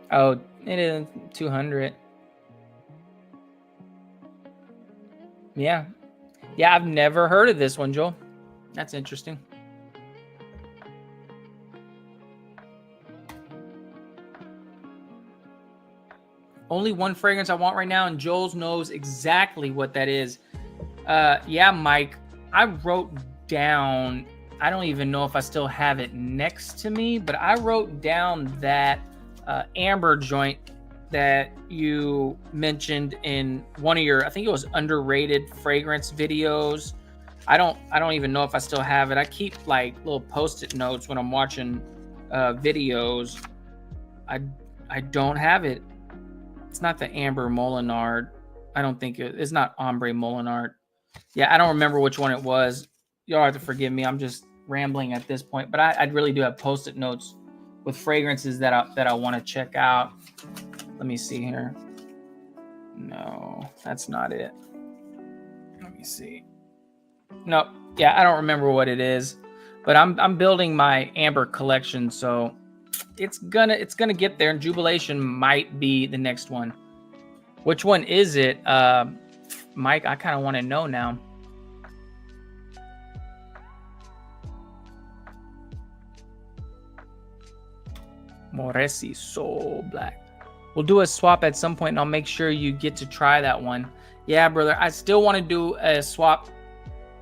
Oh, it is 200. Yeah. Yeah, I've never heard of this one, Joel. That's interesting. Only one fragrance I want right now, and Joel's knows exactly what that is. Yeah, Mike, I wrote down, I don't even know if I still have it next to me, but I wrote down that amber joint that you mentioned in one of your, I think it was underrated fragrance videos. I don't even know if I still have it. I keep like little post-it notes when I'm watching videos. I don't have it. It's not the Amber Molinard. I don't think it's not Ombre Molinard. Yeah, I don't remember which one it was. Y'all have to forgive me. I'm just rambling at this point, but I really do have post-it notes with fragrances that I want to check out. Let me see here. No, that's not it. Let me see. No, yeah, I don't remember what it is, but I'm building my amber collection, so it's gonna get there, and Jubilation might be the next one. Which one is it, Mike? I kind of want to know now. Moresi, so black. We'll do a swap at some point, and I'll make sure you get to try that one. Yeah, brother, I still want to do a swap.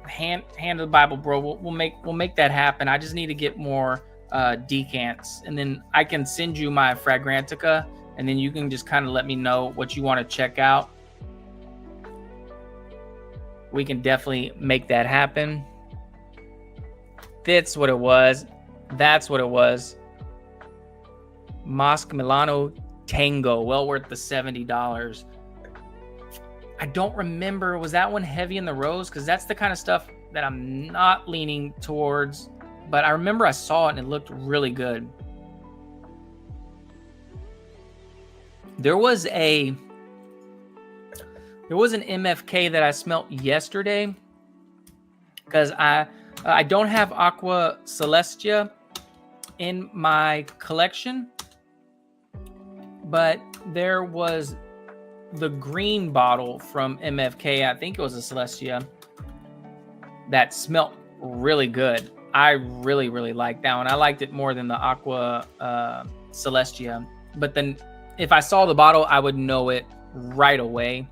Hand of the Bible, bro. We'll make that happen. I just need to get more decants, and then I can send you my Fragrantica, and then you can just kind of let me know what you want to check out. We can definitely make that happen. That's what it was. That's what it was. Mosque Milano Tango, well worth the $70. I don't remember. Was that one heavy in the rose? Because that's the kind of stuff that I'm not leaning towards. But I remember I saw it and it looked really good. There was an MFK that I smelt yesterday, because I don't have Aqua Celestia in my collection, but there was the green bottle from MFK. I think it was a Celestia that smelt really good. I really, really liked that one. I liked it more than the Aqua Celestia. But then if I saw the bottle, I would know it right away.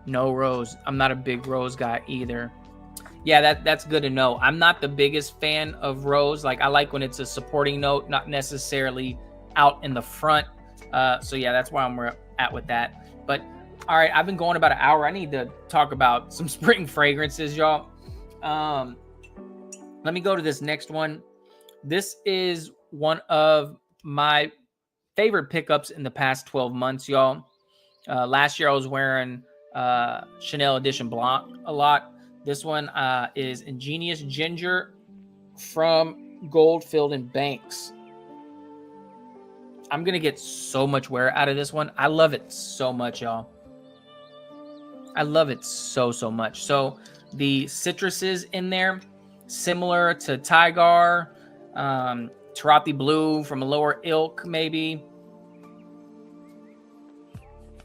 No rose. I'm not a big rose guy either. Yeah, that's good to know. I'm not the biggest fan of rose. Like, I like when it's a supporting note, not necessarily out in the front. So yeah, that's why I'm at with that. But all right, I've been going about an hour. I need to talk about some spring fragrances, y'all. Let me go to this next one. This is one of my favorite pickups in the past 12 months, y'all. Last year I was wearing Chanel Edition Blanc a lot. This one is Ingenious Ginger from Goldfield and Banks. I'm going to get so much wear out of this one. I love it so much, y'all. I love it so much. So the citruses in there, similar to Tigar, Tarathi Blue from a lower ilk, maybe.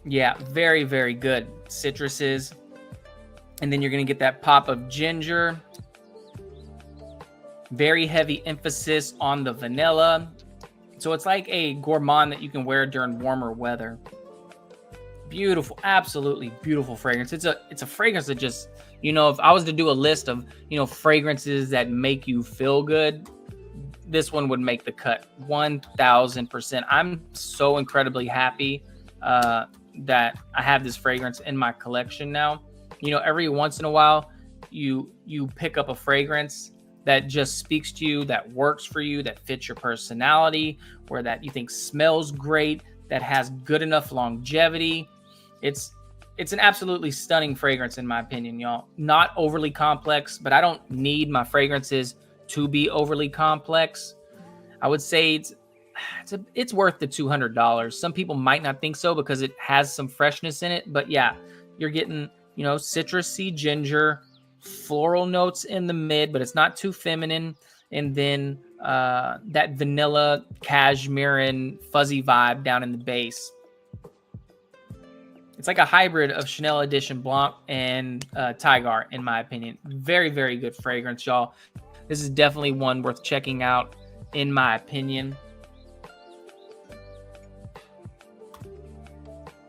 Yeah, very, very good citruses. And then you're going to get that pop of ginger. Very heavy emphasis on the vanilla. So it's like a gourmand that you can wear during warmer weather. Beautiful, absolutely beautiful fragrance. It's a fragrance that just, you know, if I was to do a list of, you know, fragrances that make you feel good, this one would make the cut 1000%. I'm so incredibly happy that I have this fragrance in my collection now. You know, every once in a while, you pick up a fragrance that just speaks to you, that works for you, that fits your personality, or that you think smells great, that has good enough longevity. It's an absolutely stunning fragrance in my opinion, y'all. Not overly complex, but I don't need my fragrances to be overly complex. I would say it's worth the $200. Some people might not think so because it has some freshness in it, but yeah, you're getting, you know, citrusy ginger, floral notes in the mid, but it's not too feminine, and then that vanilla, cashmere, and fuzzy vibe down in the base. It's like a hybrid of Chanel Edition Blanc and Tigar, in my opinion. Very, very good fragrance, y'all. This is definitely one worth checking out, in my opinion.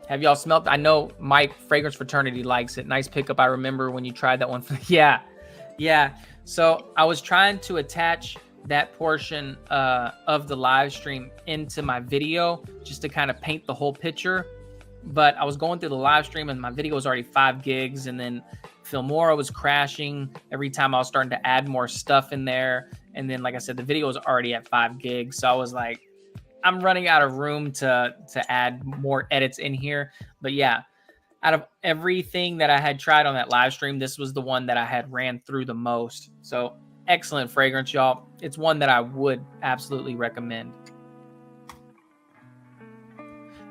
Have y'all smelled? I know Mike, Fragrance Fraternity, likes it. Nice pickup. I remember when you tried that one. Yeah. So I was trying to attach that portion of the live stream into my video just to kind of paint the whole picture. But I was going through the live stream and my video was already 5 gigs. And then Filmora was crashing every time I was starting to add more stuff in there. And then, like I said, the video was already at 5 gigs. So I was like, I'm running out of room to add more edits in here. But yeah, out of everything that I had tried on that live stream, this was the one that I had ran through the most. So excellent fragrance, y'all. It's one that I would absolutely recommend.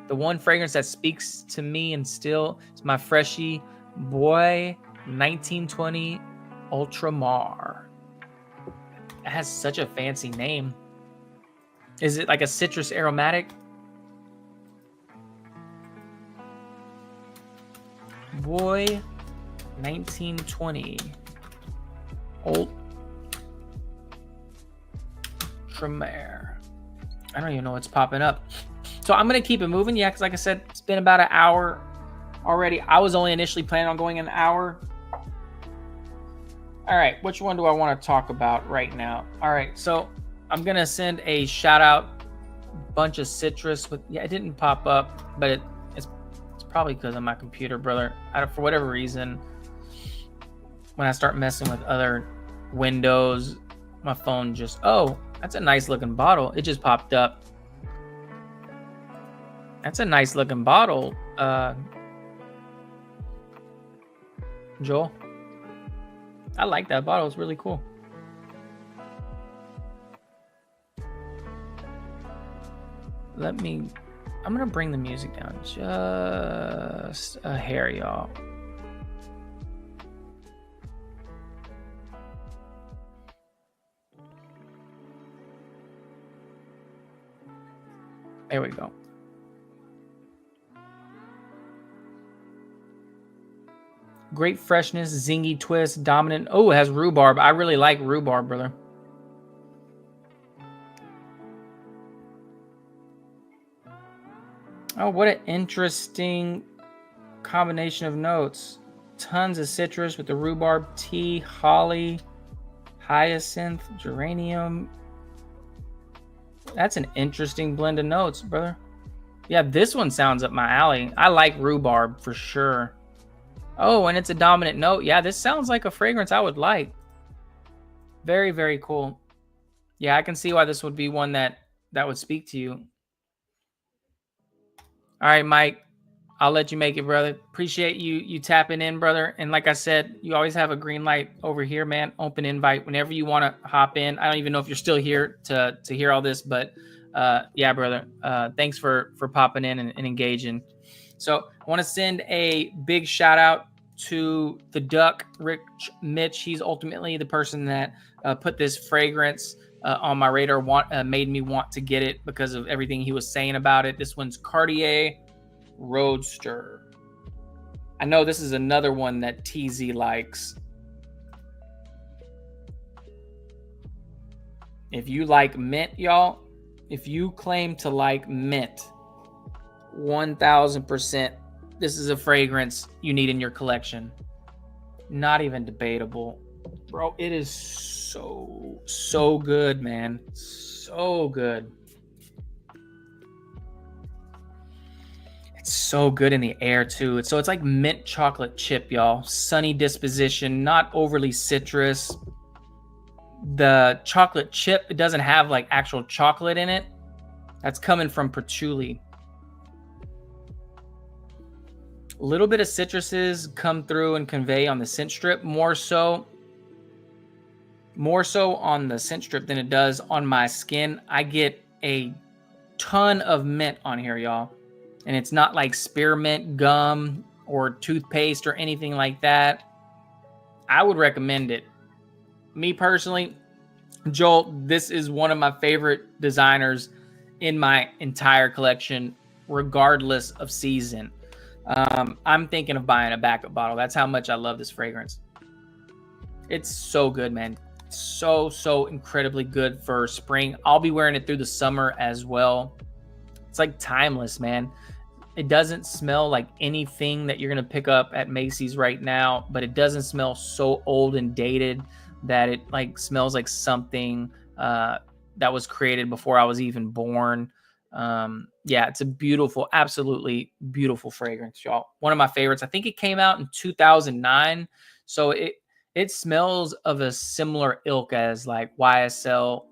The one fragrance that speaks to me and still is my Freshie Boy 1920 Ultramar. It has such a fancy name. Is it like a citrus aromatic? Boy 1920 Ultramar. I don't even know what's popping up. So I'm going to keep it moving. Yeah, because like I said, it's been about an hour already. I was only initially planning on going an hour. All right, which one do I want to talk about right now? All right, so I'm going to send a shout out bunch of citrus with, yeah, it didn't pop up, but it's probably because of my computer, brother. For whatever reason, when I start messing with other windows, my phone just, oh, that's a nice looking bottle. It just popped up. That's a nice looking bottle, Joel. I like that bottle. It's really cool. I'm going to bring the music down just a hair, y'all. There we go. Great freshness, zingy twist, dominant. Oh, it has rhubarb. I really like rhubarb, brother. Oh, what an interesting combination of notes. Tons of citrus with the rhubarb, tea, holly, hyacinth, geranium. That's an interesting blend of notes, brother. Yeah, this one sounds up my alley. I like rhubarb for sure. Oh, and it's a dominant note. Yeah, this sounds like a fragrance I would like. Very, very cool. Yeah, I can see why this would be one that would speak to you. All right, Mike, I'll let you make it, brother. Appreciate you tapping in, brother. And like I said, you always have a green light over here, man. Open invite whenever you want to hop in. I don't even know if you're still here to hear all this, but yeah, brother. Thanks for popping in and engaging. So I want to send a big shout out to the Duck, Rich Mitch. He's ultimately the person that put this fragrance on my radar, made me want to get it because of everything he was saying about it. This one's Cartier Roadster. I know this is another one that TZ likes. If you like mint, y'all, if you claim to like mint, 1000%, this is a fragrance you need in your collection. Not even debatable. Bro, it is so good, man. So good. It's so good in the air too. It's like mint chocolate chip, y'all. Sunny disposition, not overly citrus. The chocolate chip, it doesn't have like actual chocolate in it. That's coming from patchouli. A little bit of citruses come through and convey on the scent strip, more so on the scent strip than it does on my skin. I get a ton of mint on here, y'all. And it's not like spearmint gum or toothpaste or anything like that. I would recommend it. Me personally, Joel, this is one of my favorite designers in my entire collection, regardless of season. I'm thinking of buying a backup bottle. That's how much I love this fragrance. It's so good, man. So incredibly good for spring. I'll be wearing it through the summer as well. It's like timeless, man. It doesn't smell like anything that you're going to pick up at Macy's right now, but it doesn't smell so old and dated that it like smells like something that was created before I was even born. Yeah, it's a beautiful, absolutely beautiful fragrance, y'all. One of my favorites. I think it came out in 2009. So it smells of a similar ilk as like YSL,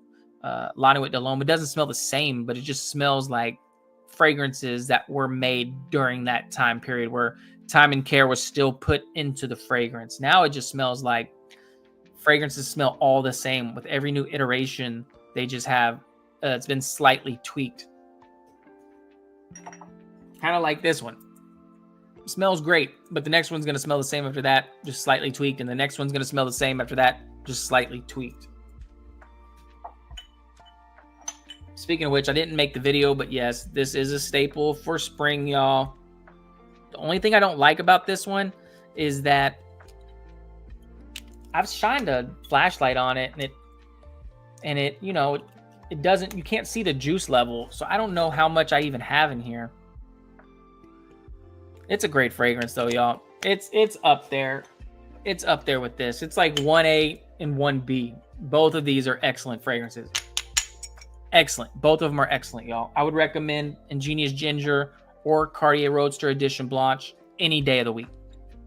Lanewit de L'Homme. It doesn't smell the same, but it just smells like fragrances that were made during that time period where time and care was still put into the fragrance. Now it just smells like fragrances smell all the same. With every new iteration, they just have, it's been slightly tweaked. Kind of like this one. smells great, but the next one's going to smell the same after that, just slightly tweaked, and the next one's going to smell the same after that, just slightly tweaked. Speaking of which, I didn't make the video, but yes, this is a staple for spring, y'all. The only thing I don't like about this one is that I've shined a flashlight on it, and it, you know, it doesn't, you can't see the juice level, so I don't know how much I even have in here. It's a great fragrance though, y'all. It's up there. It's up there with this. It's like 1A and 1B. Both of these are excellent fragrances. Excellent. Both of them are excellent, y'all. I would recommend Ingenious Ginger or Cartier Roadster Edition Blanche any day of the week.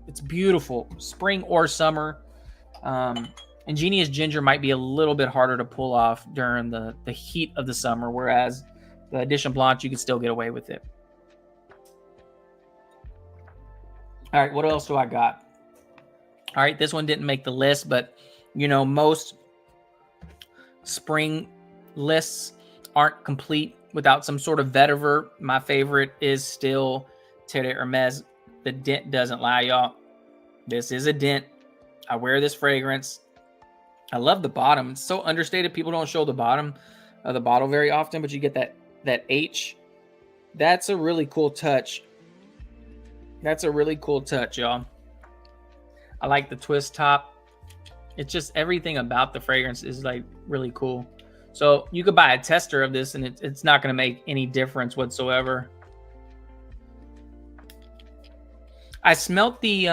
It's beautiful, spring or summer. Ingenious Ginger might be a little bit harder to pull off during the heat of the summer, whereas the Edition Blanche, you can still get away with it. All right, what else do I got? All right, this one didn't make the list, but you know, most spring lists aren't complete without some sort of vetiver. My favorite is still Terre de Hermes. The dent doesn't lie, y'all. This is a dent. I wear this fragrance. I love the bottom. It's so understated. People don't show the bottom of the bottle very often, but you get that H. That's a really cool touch. That's a really cool touch, y'all. I like the twist top. It's just everything about the fragrance is like really cool. So you could buy a tester of this and it's not going to make any difference whatsoever. I smelt the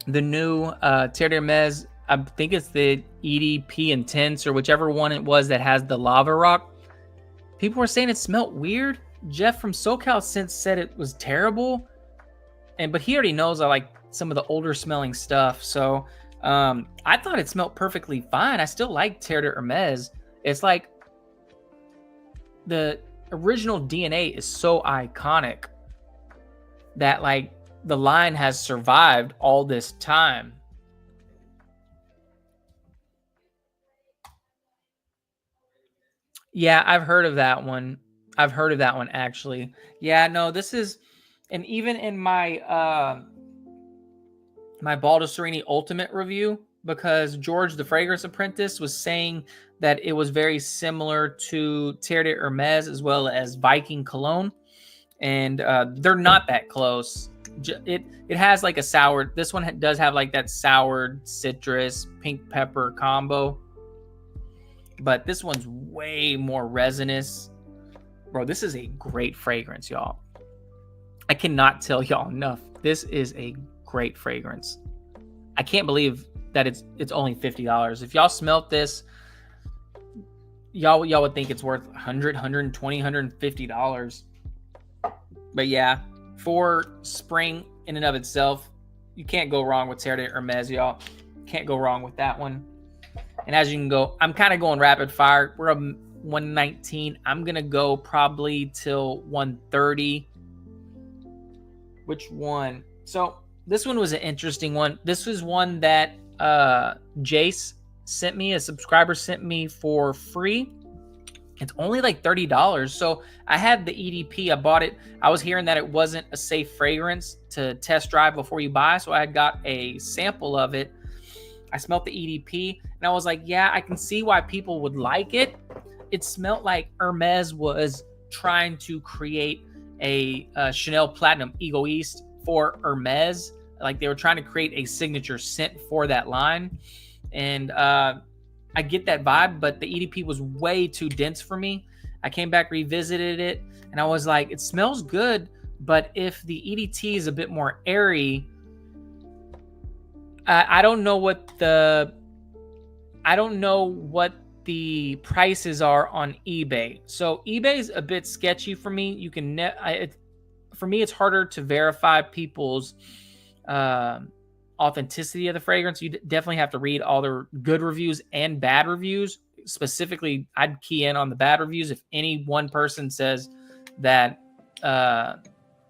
new Terre de Hermes. I think it's the EDP Intense or whichever one it was that has the lava rock. People were saying it smelled weird. Jeff from SoCal Scents said it was terrible. But he already knows I like some of the older smelling stuff. So I thought it smelled perfectly fine. I still like Terre de Hermes. It's like the original DNA is so iconic that like the line has survived all this time. Yeah, I've heard of that one. I've heard of that one actually. Yeah, no, this is, and even in my my Baldessarini Ultimate review, because George the Fragrance Apprentice was saying that it was very similar to Terre de Hermes as well as Viking Cologne, and they're not that close. It has like a sour. This one does have like that soured citrus pink pepper combo, but this one's way more resinous. Bro, this is a great fragrance, y'all. I cannot tell y'all enough. This is a great fragrance. I can't believe that it's only $50. If y'all smelt this, y'all would think it's worth $100, $120, $150. But yeah, for spring in and of itself, you can't go wrong with Terre de Hermes, y'all. Can't go wrong with that one. And as you can go, I'm kind of going rapid fire. We're up 119. I'm going to go probably till 130. Which one? So this one was an interesting one. This was one that Jace sent me, a subscriber sent me for free. It's only like $30. So I had the EDP. I bought it. I was hearing that it wasn't a safe fragrance to test drive before you buy. So I had got a sample of it. I smelled the EDP and I was like, yeah, I can see why people would like it. It smelled like Hermes was trying to create a Chanel Platinum Egoiste for Hermes. Like they were trying to create a signature scent for that line. And I get that vibe, but the EDP was way too dense for me. I came back, revisited it, and I was like, it smells good, but if the EDT is a bit more airy, I don't know what the prices are on eBay. So eBay's a bit sketchy for me. You can for me, it's harder to verify people's authenticity of the fragrance. You definitely have to read all their good reviews and bad reviews. Specifically, I'd key in on the bad reviews. If any one person says that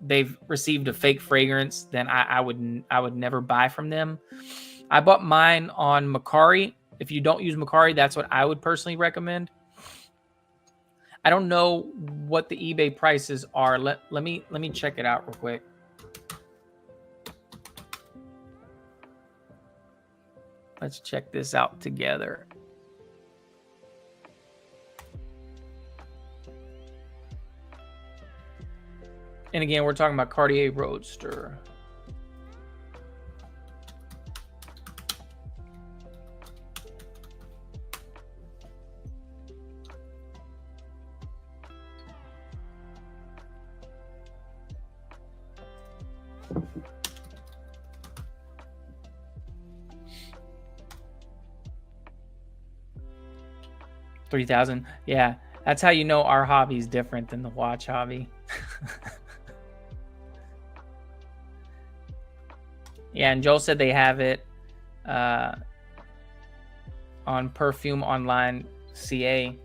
they've received a fake fragrance, then I would never buy from them. I bought mine on Macari. If you don't use Macari, that's what I would personally recommend. I don't know what the eBay prices are. Let me check it out real quick. Let's check this out together. And again, we're talking about Cartier Roadster. $3,000. Yeah, that's how you know our hobby is different than the watch hobby. Yeah, and Joel said they have it on Perfume Online CA.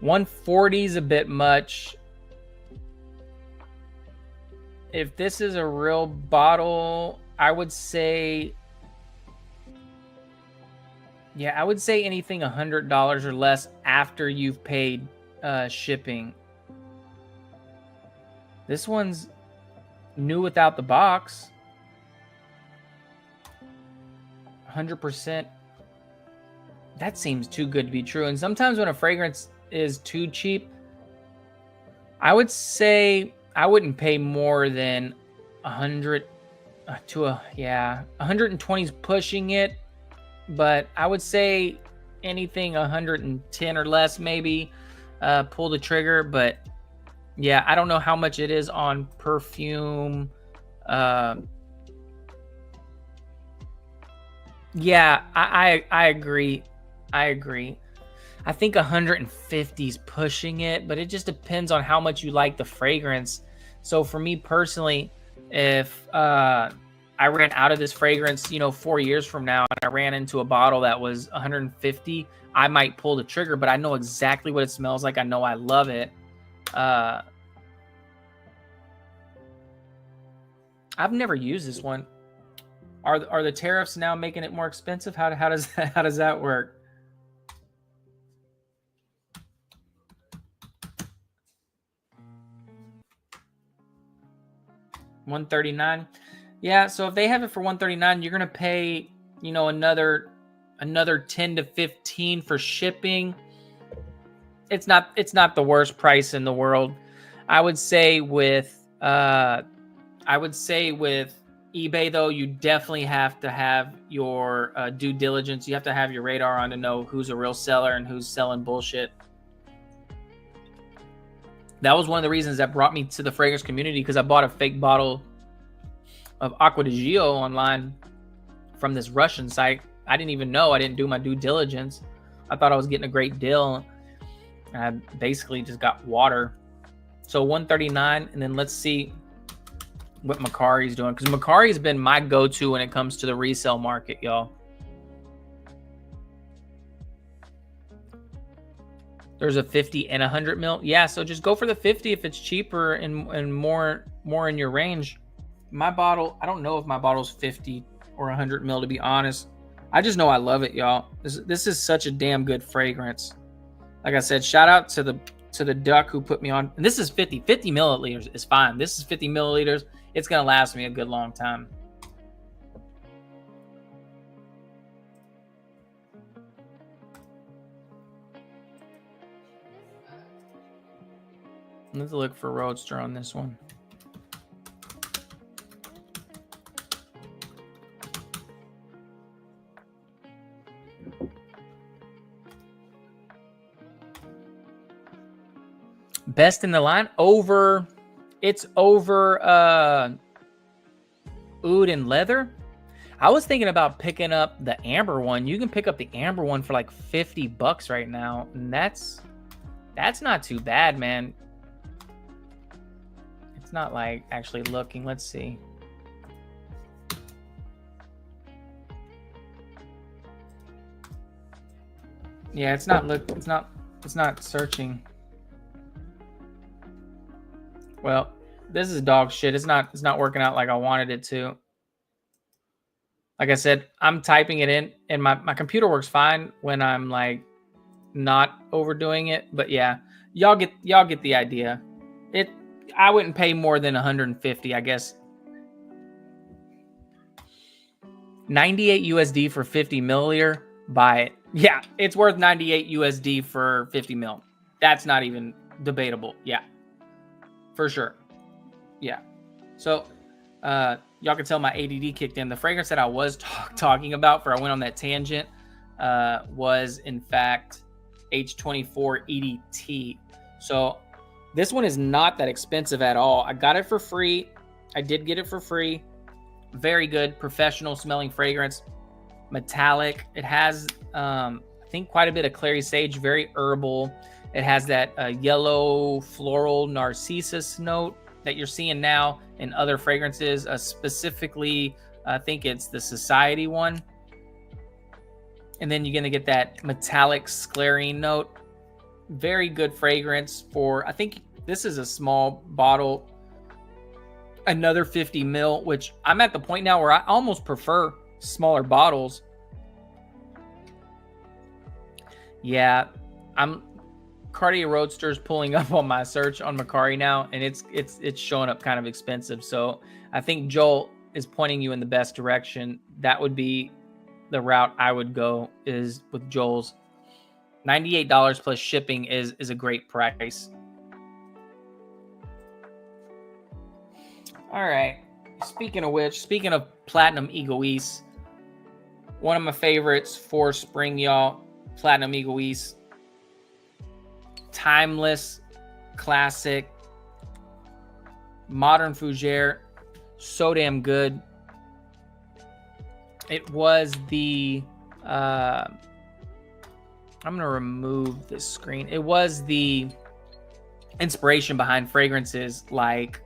140 is a bit much. If this is a real bottle, I would say, yeah, I would say anything $100 or less after you've paid shipping. This one's new without the box. 100%. That seems too good to be true. And sometimes when a fragrance is too cheap, I would say I wouldn't pay more than 100 to a, yeah, 120 is pushing it, but I would say anything 110 or less, maybe pull the trigger. But yeah, I don't know how much it is on Perfume. Yeah, I agree. I agree. I think 150 is pushing it, but it just depends on how much you like the fragrance. So for me personally, if I ran out of this fragrance, 4 years from now, and I ran into a bottle that was 150, I might pull the trigger, but I know exactly what it smells like. I know I love it. I've never used this one. Are the tariffs now making it more expensive? How does that work? $139. Yeah, so if they have it for $139, you're gonna pay, another 10 to 15 for shipping. It's not the worst price in the world. I would say with eBay, though, you definitely have to have your due diligence. You have to have your radar on to know who's a real seller and who's selling bullshit. That was one of the reasons that brought me to the fragrance community, because I bought a fake bottle of Acqua di Gio online from this Russian site. I didn't even know. I didn't do my due diligence. I thought I was getting a great deal. I basically just got water. So $139, and then let's see what Macari's doing, because Macari's been my go-to when it comes to the resale market, y'all. There's a 50 and 100 mil. Yeah, so just go for the 50 if it's cheaper and more in your range. My bottle, I don't know if my bottle's 50 or 100 mil, to be honest. I just know I love it, y'all. This is such a damn good fragrance. Like I said, shout out to the duck who put me on. And this is 50 milliliters is fine. This is 50 milliliters. It's gonna last me a good long time. Let's look for Roadster on this one. Best in the line? It's over oud and leather. I was thinking about picking up the amber one. You can pick up the amber one for like $50 right now, and that's not too bad, man. It's not like actually looking. Let's see. Yeah, it's not searching. Well, this is dog shit. It's not working out like I wanted it to. Like I said, I'm typing it in, and my computer works fine when I'm like not overdoing it. But yeah, y'all get the idea. I wouldn't pay more than 150, I guess. 98 USD for 50 milliliter. Buy it. Yeah, it's worth 98 USD for 50 mil. That's not even debatable. Yeah, for sure. Yeah. So, y'all can tell my ADD kicked in. The fragrance that I was talking about, for I went on that tangent, was in fact H24 EDT. So this one is not that expensive at all. I got it for free. I did get it for free. Very good, professional smelling fragrance. Metallic. It has, I think, quite a bit of clary sage, very herbal. It has that yellow floral narcissus note that you're seeing now in other fragrances. Specifically, I think it's the Society one. And then you're going to get that metallic sclarine note. Very good fragrance for, I think this is a small bottle, another 50 mil, which I'm at the point now where I almost prefer smaller bottles. Yeah, Cartier Roadster's pulling up on my search on Mercari now, and it's showing up kind of expensive. So I think Joel is pointing you in the best direction. That would be the route I would go, is with Joel's. $98 plus shipping is a great price. All right. Speaking of which, speaking of Platinum Egoise, one of my favorites for spring, y'all. Platinum Egoise. Timeless, classic, modern fougere. So damn good. It was the... I'm going to remove this screen. It was the inspiration behind fragrances like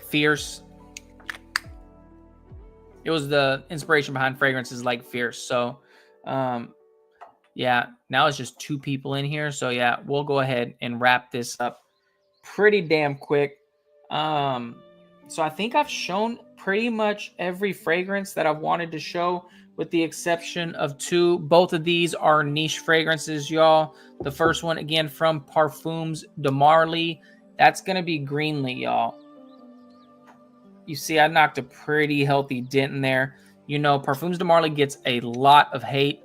Fierce. It was the inspiration behind fragrances like Fierce. So, yeah, now it's just 2 people in here. So, yeah, we'll go ahead and wrap this up pretty damn quick. So I think I've shown pretty much every fragrance that I've wanted to show, with the exception of 2. Both of these are niche fragrances, y'all. The first one, again, from Parfums de Marly. That's going to be Greenly, y'all. You see, I knocked a pretty healthy dent in there. You know, Parfums de Marly gets a lot of hate.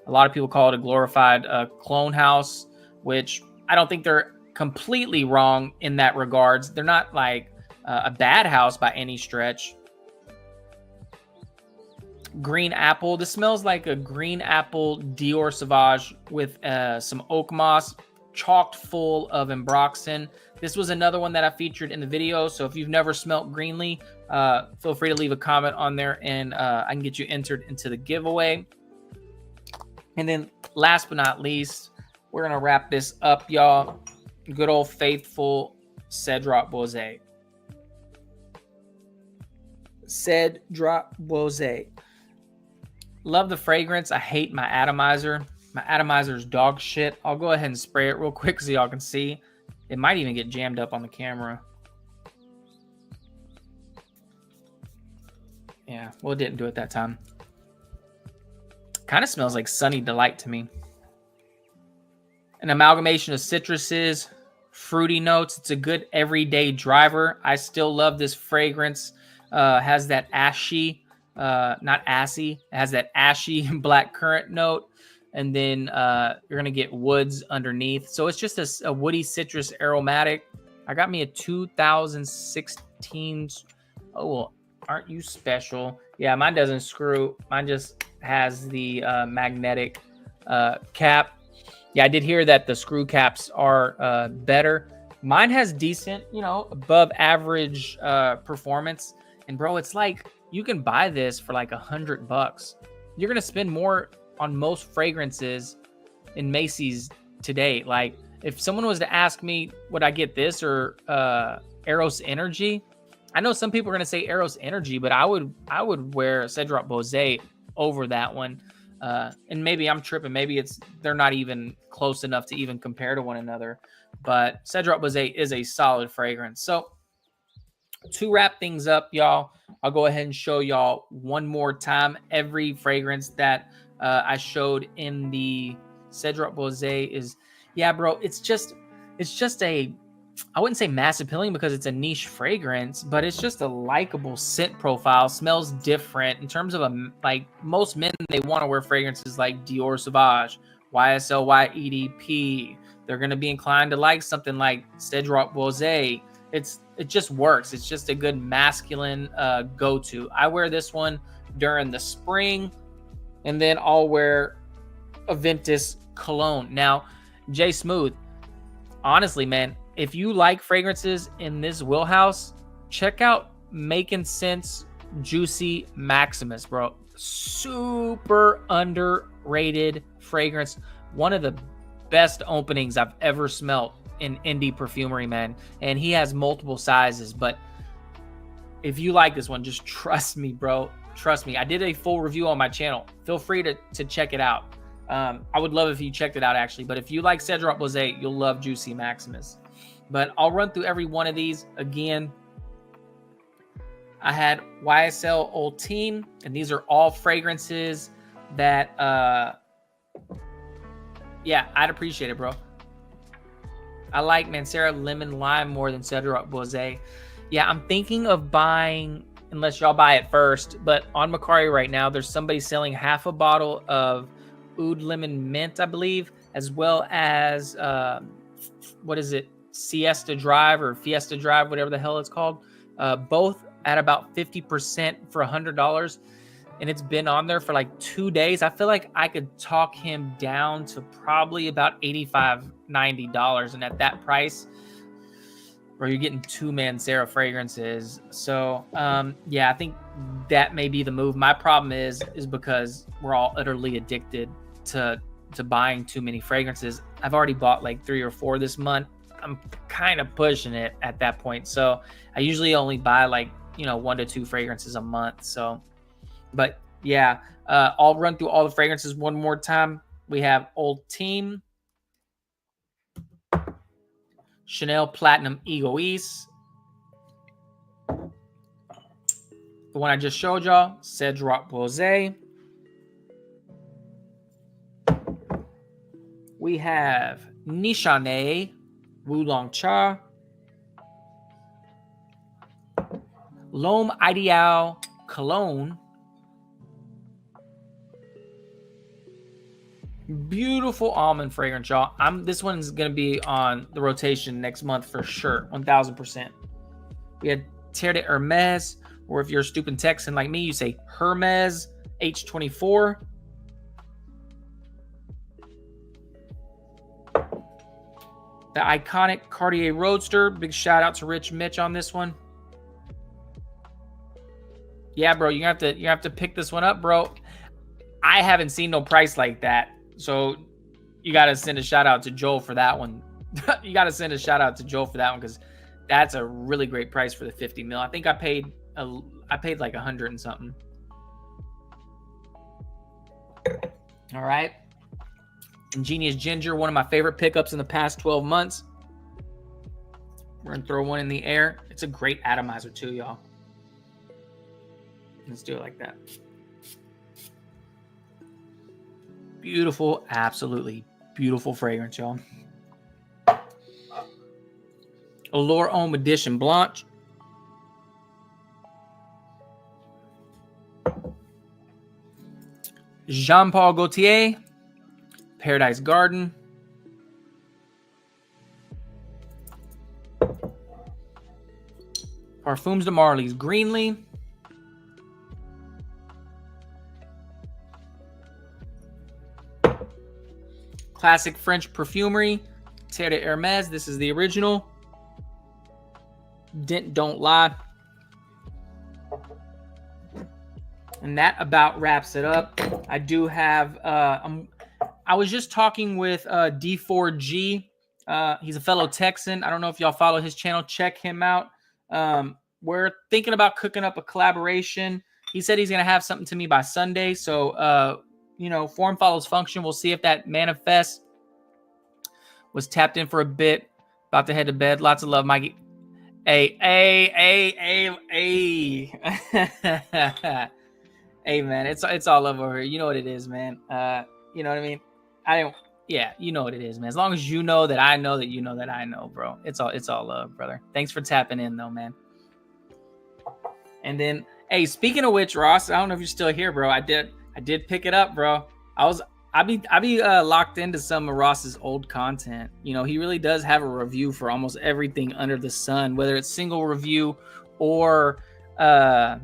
A lot of people call it a glorified clone house, which I don't think they're completely wrong in that regards. They're not like a bad house by any stretch. Green apple. This smells like a green apple Dior Sauvage with some oak moss, chocked full of Ambroxan. This was another one that I featured in the video. So if you've never smelt Greenly, feel free to leave a comment on there, and I can get you entered into the giveaway. And then last but not least, we're going to wrap this up, y'all. Good old faithful Cedrat Boise. Cedrat Boise. Love the fragrance. I hate my atomizer. My atomizer is dog shit. I'll go ahead and spray it real quick so y'all can see. It might even get jammed up on the camera. Yeah, well, it didn't do it that time. Kind of smells like Sunny Delight to me. An amalgamation of citruses, fruity notes. It's a good everyday driver. I still love this fragrance. Has that ashy, not assy. It has that ashy black currant note. And then you're going to get woods underneath. So it's just a woody citrus aromatic. I got me a 2016. Oh, well, aren't you special? Yeah, mine doesn't screw. Mine just has the magnetic cap. Yeah, I did hear that the screw caps are better. Mine has decent, you know, above average performance. And bro, it's like you can buy this for like $100. You're going to spend more on most fragrances in Macy's today. Like if someone was to ask me, would I get this or Eros Energy? I know some people are going to say Eros Energy, but I would wear Cedrat Boise over that one. And maybe I'm tripping. Maybe they're not even close enough to even compare to one another. But Cedrat Boise is a solid fragrance. So to wrap things up, y'all, I'll go ahead and show y'all one more time every fragrance that I showed in the Cedrat Boise is, yeah, bro, it's just a I wouldn't say mass appealing because it's a niche fragrance, but it's just a likable scent profile. Smells different in terms of like most men, they want to wear fragrances like Dior Sauvage, YSL EDP. They're going to be inclined to like something like Cedroc Boise. It just works. It's just a good masculine go-to. I wear this one during the spring, and then I'll wear Aventus cologne. Now, Jay Smooth, honestly, man, if you like fragrances in this wheelhouse, check out Making Sense Juicy Maximus, bro. Super underrated fragrance. One of the best openings I've ever smelled in indie perfumery, man. And he has multiple sizes, but if you like this one, just trust me, bro. Trust me. I did a full review on my channel. Feel free to check it out. I would love if you checked it out, actually. But if you like Cedroc Boise, you'll love Juicy Maximus. But I'll run through every one of these again. I had YSL Ultime, and these are all fragrances that, yeah, I'd appreciate it, bro. I like Mancera Lemon Lime more than Cedroc Boise. Yeah, I'm thinking of buying, unless y'all buy it first, but on Macari right now, there's somebody selling half a bottle of Oud Lemon Mint, I believe, as well as, what is it, Siesta Drive or Fiesta Drive, whatever the hell it's called. Both at about 50% for $100. And it's been on there for like 2 days. I feel like I could talk him down to probably about $85, $90. And at that price, where you're getting 2 Mancera fragrances. So, yeah, I think that may be the move. My problem is because we're all utterly addicted to buying too many fragrances. I've already bought like 3 or 4 this month. I'm kind of pushing it at that point. So I usually only buy like, 1 to 2 fragrances a month. So, but yeah, I'll run through all the fragrances one more time. We have Ultime, Chanel Platinum Egoist, the one I just showed y'all, Cedroc Boise. We have Nishane Wulong Cha, L'Homme Ideal Cologne. Beautiful almond fragrance, y'all. This one's gonna be on the rotation next month for sure, 1000%. We had Terre de Hermes, or if you're a stupid Texan like me, you say Hermes H24. The iconic Cartier Roadster. Big shout out to Rich Mitch on this one. Yeah, bro, you have to pick this one up, bro. I haven't seen no price like that. So you got to send a shout out to Joel for that one. You got to send a shout out to Joel for that one, because that's a really great price for the 50 mil. I think I paid like 100 and something. All right. Ingenious Ginger, one of my favorite pickups in the past 12 months. We're going to throw one in the air. It's a great atomizer too, y'all. Let's do it like that. Beautiful, absolutely beautiful fragrance, y'all. Allure Homme Edition Blanche. Jean-Paul Gaultier, Paradise Garden. Parfums de Marly's Greenly. Classic French Perfumery, Terre de Hermes. This is the original. Don't Lie. And that about wraps it up. I do have, I was just talking with D4G. He's a fellow Texan. I don't know if y'all follow his channel. Check him out. We're thinking about cooking up a collaboration. He said he's going to have something to me by Sunday. So, form follows function. We'll see if that manifests. Was tapped in for a bit. About to head to bed. Lots of love, Mikey. Hey. Hey, man. It's all love over here. You know what it is, man. You know what I mean? Yeah, you know what it is, man. As long as you know that I know that you know that I know, bro. It's all love, brother. Thanks for tapping in though, man. And then, hey, speaking of which, Ross, I don't know if you're still here, bro. I did pick it up, bro. I be locked into some of Ross's old content. You know, he really does have a review for almost everything under the sun, whether it's single review or yeah,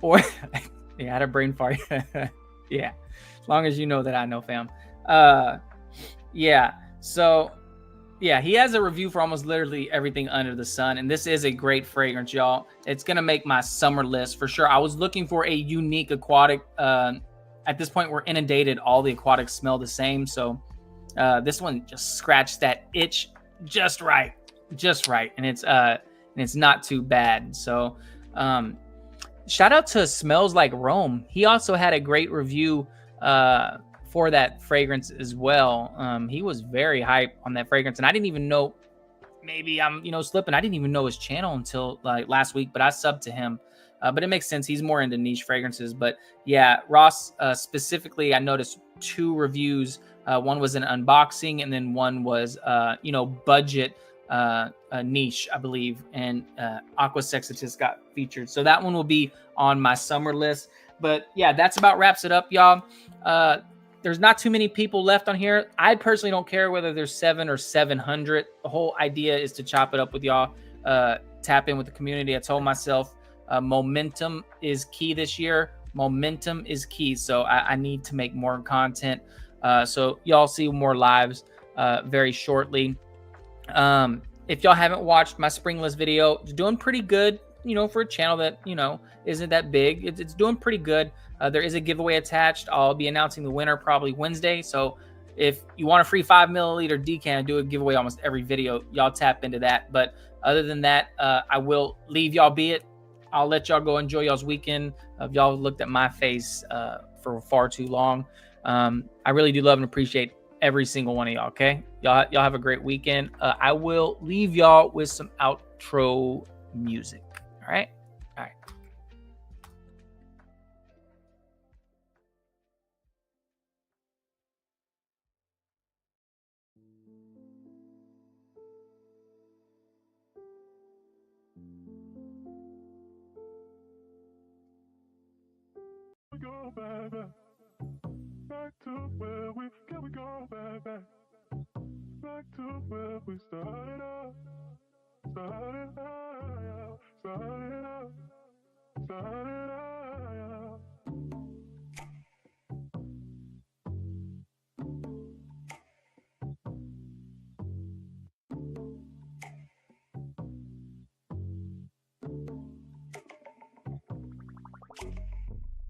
I had a brain fart. Yeah, as long as you know that I know, fam. Yeah. So yeah, he has a review for almost literally everything under the sun, and this is a great fragrance, y'all. It's gonna make my summer list for sure. I was looking for a unique aquatic. At this point, we're inundated. All the aquatics smell the same, so this one just scratched that itch just right, and it's not too bad. So, shout out to Smells Like Rome. He also had a great review for that fragrance as well. He was very hype on that fragrance, and I didn't even know. Maybe I'm slipping. I didn't even know his channel until like last week, but I subbed to him. But it makes sense. He's more into niche fragrances. But yeah, Ross specifically, I noticed 2 reviews. One was an unboxing, and then one was budget niche, I believe. And Aqua Sexatis got featured, so that one will be on my summer list. But yeah, that's about wraps it up, y'all. There's not too many people left on here. I personally don't care whether there's 7 or 700. The whole idea is to chop it up with y'all, tap in with the community. I told myself momentum is key this year. Momentum is key. So I need to make more content. So y'all see more lives very shortly. If y'all haven't watched my spring list video, it's doing pretty good, for a channel that, isn't that big. It's doing pretty good. There is a giveaway attached. I'll be announcing the winner probably Wednesday. So if you want a free 5 milliliter decan, I do a giveaway almost every video. Y'all tap into that. But other than that, I will leave y'all be it. I'll let y'all go enjoy y'all's weekend. Y'all looked at my face for far too long. I really do love and appreciate every single one of y'all. Okay, y'all have a great weekend. I will leave y'all with some outro music. All right. Go back to where we can we go back to where we started out.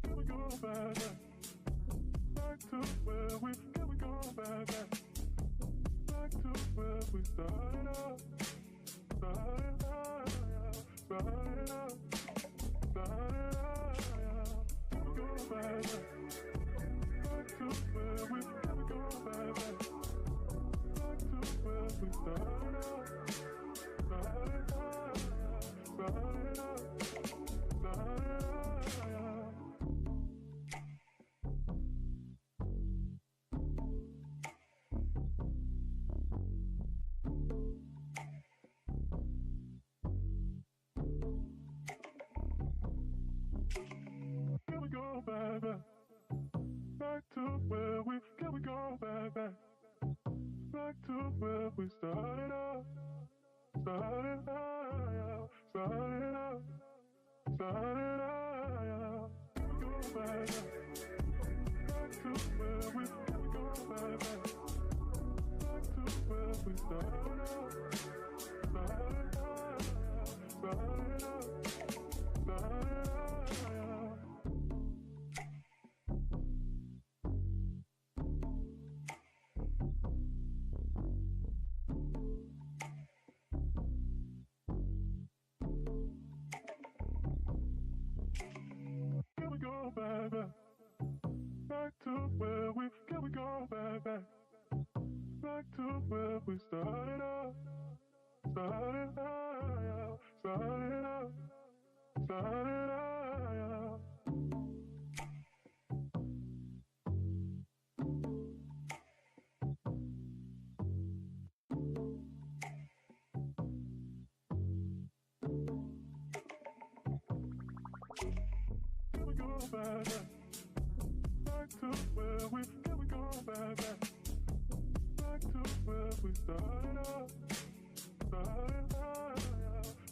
Can we go back to where we can we go back to where we started out. Can we go back to where we can we go back to where we started out. Go back to where we can we go back to where we started out. Can we go back to where we can we go back to where we started out. back, back? Back to where we can we go back, back? Back to where we started out. Started out,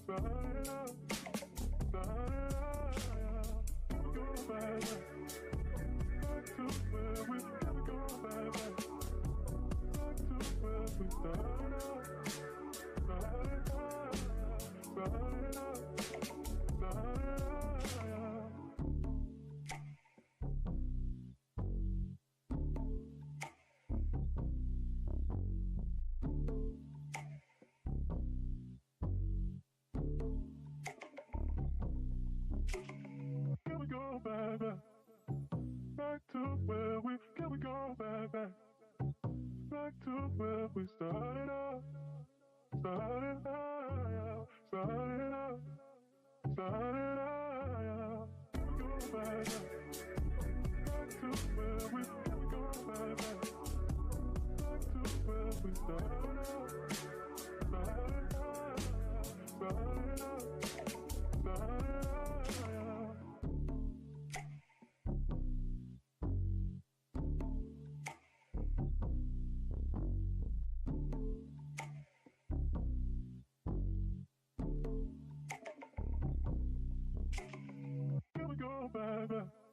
started out, started out. Can we go back, back? Back to where we can we go back, back? Back to where we started out. Started out, started out, started out. Can we go back, back? Back to where we can we go back, back? Back to where we started out. Started out, started out, started out. Can we go back, back? Back to where we can we go back, back? Back to where we started out. Started out, started out, started out. Can we go back, back?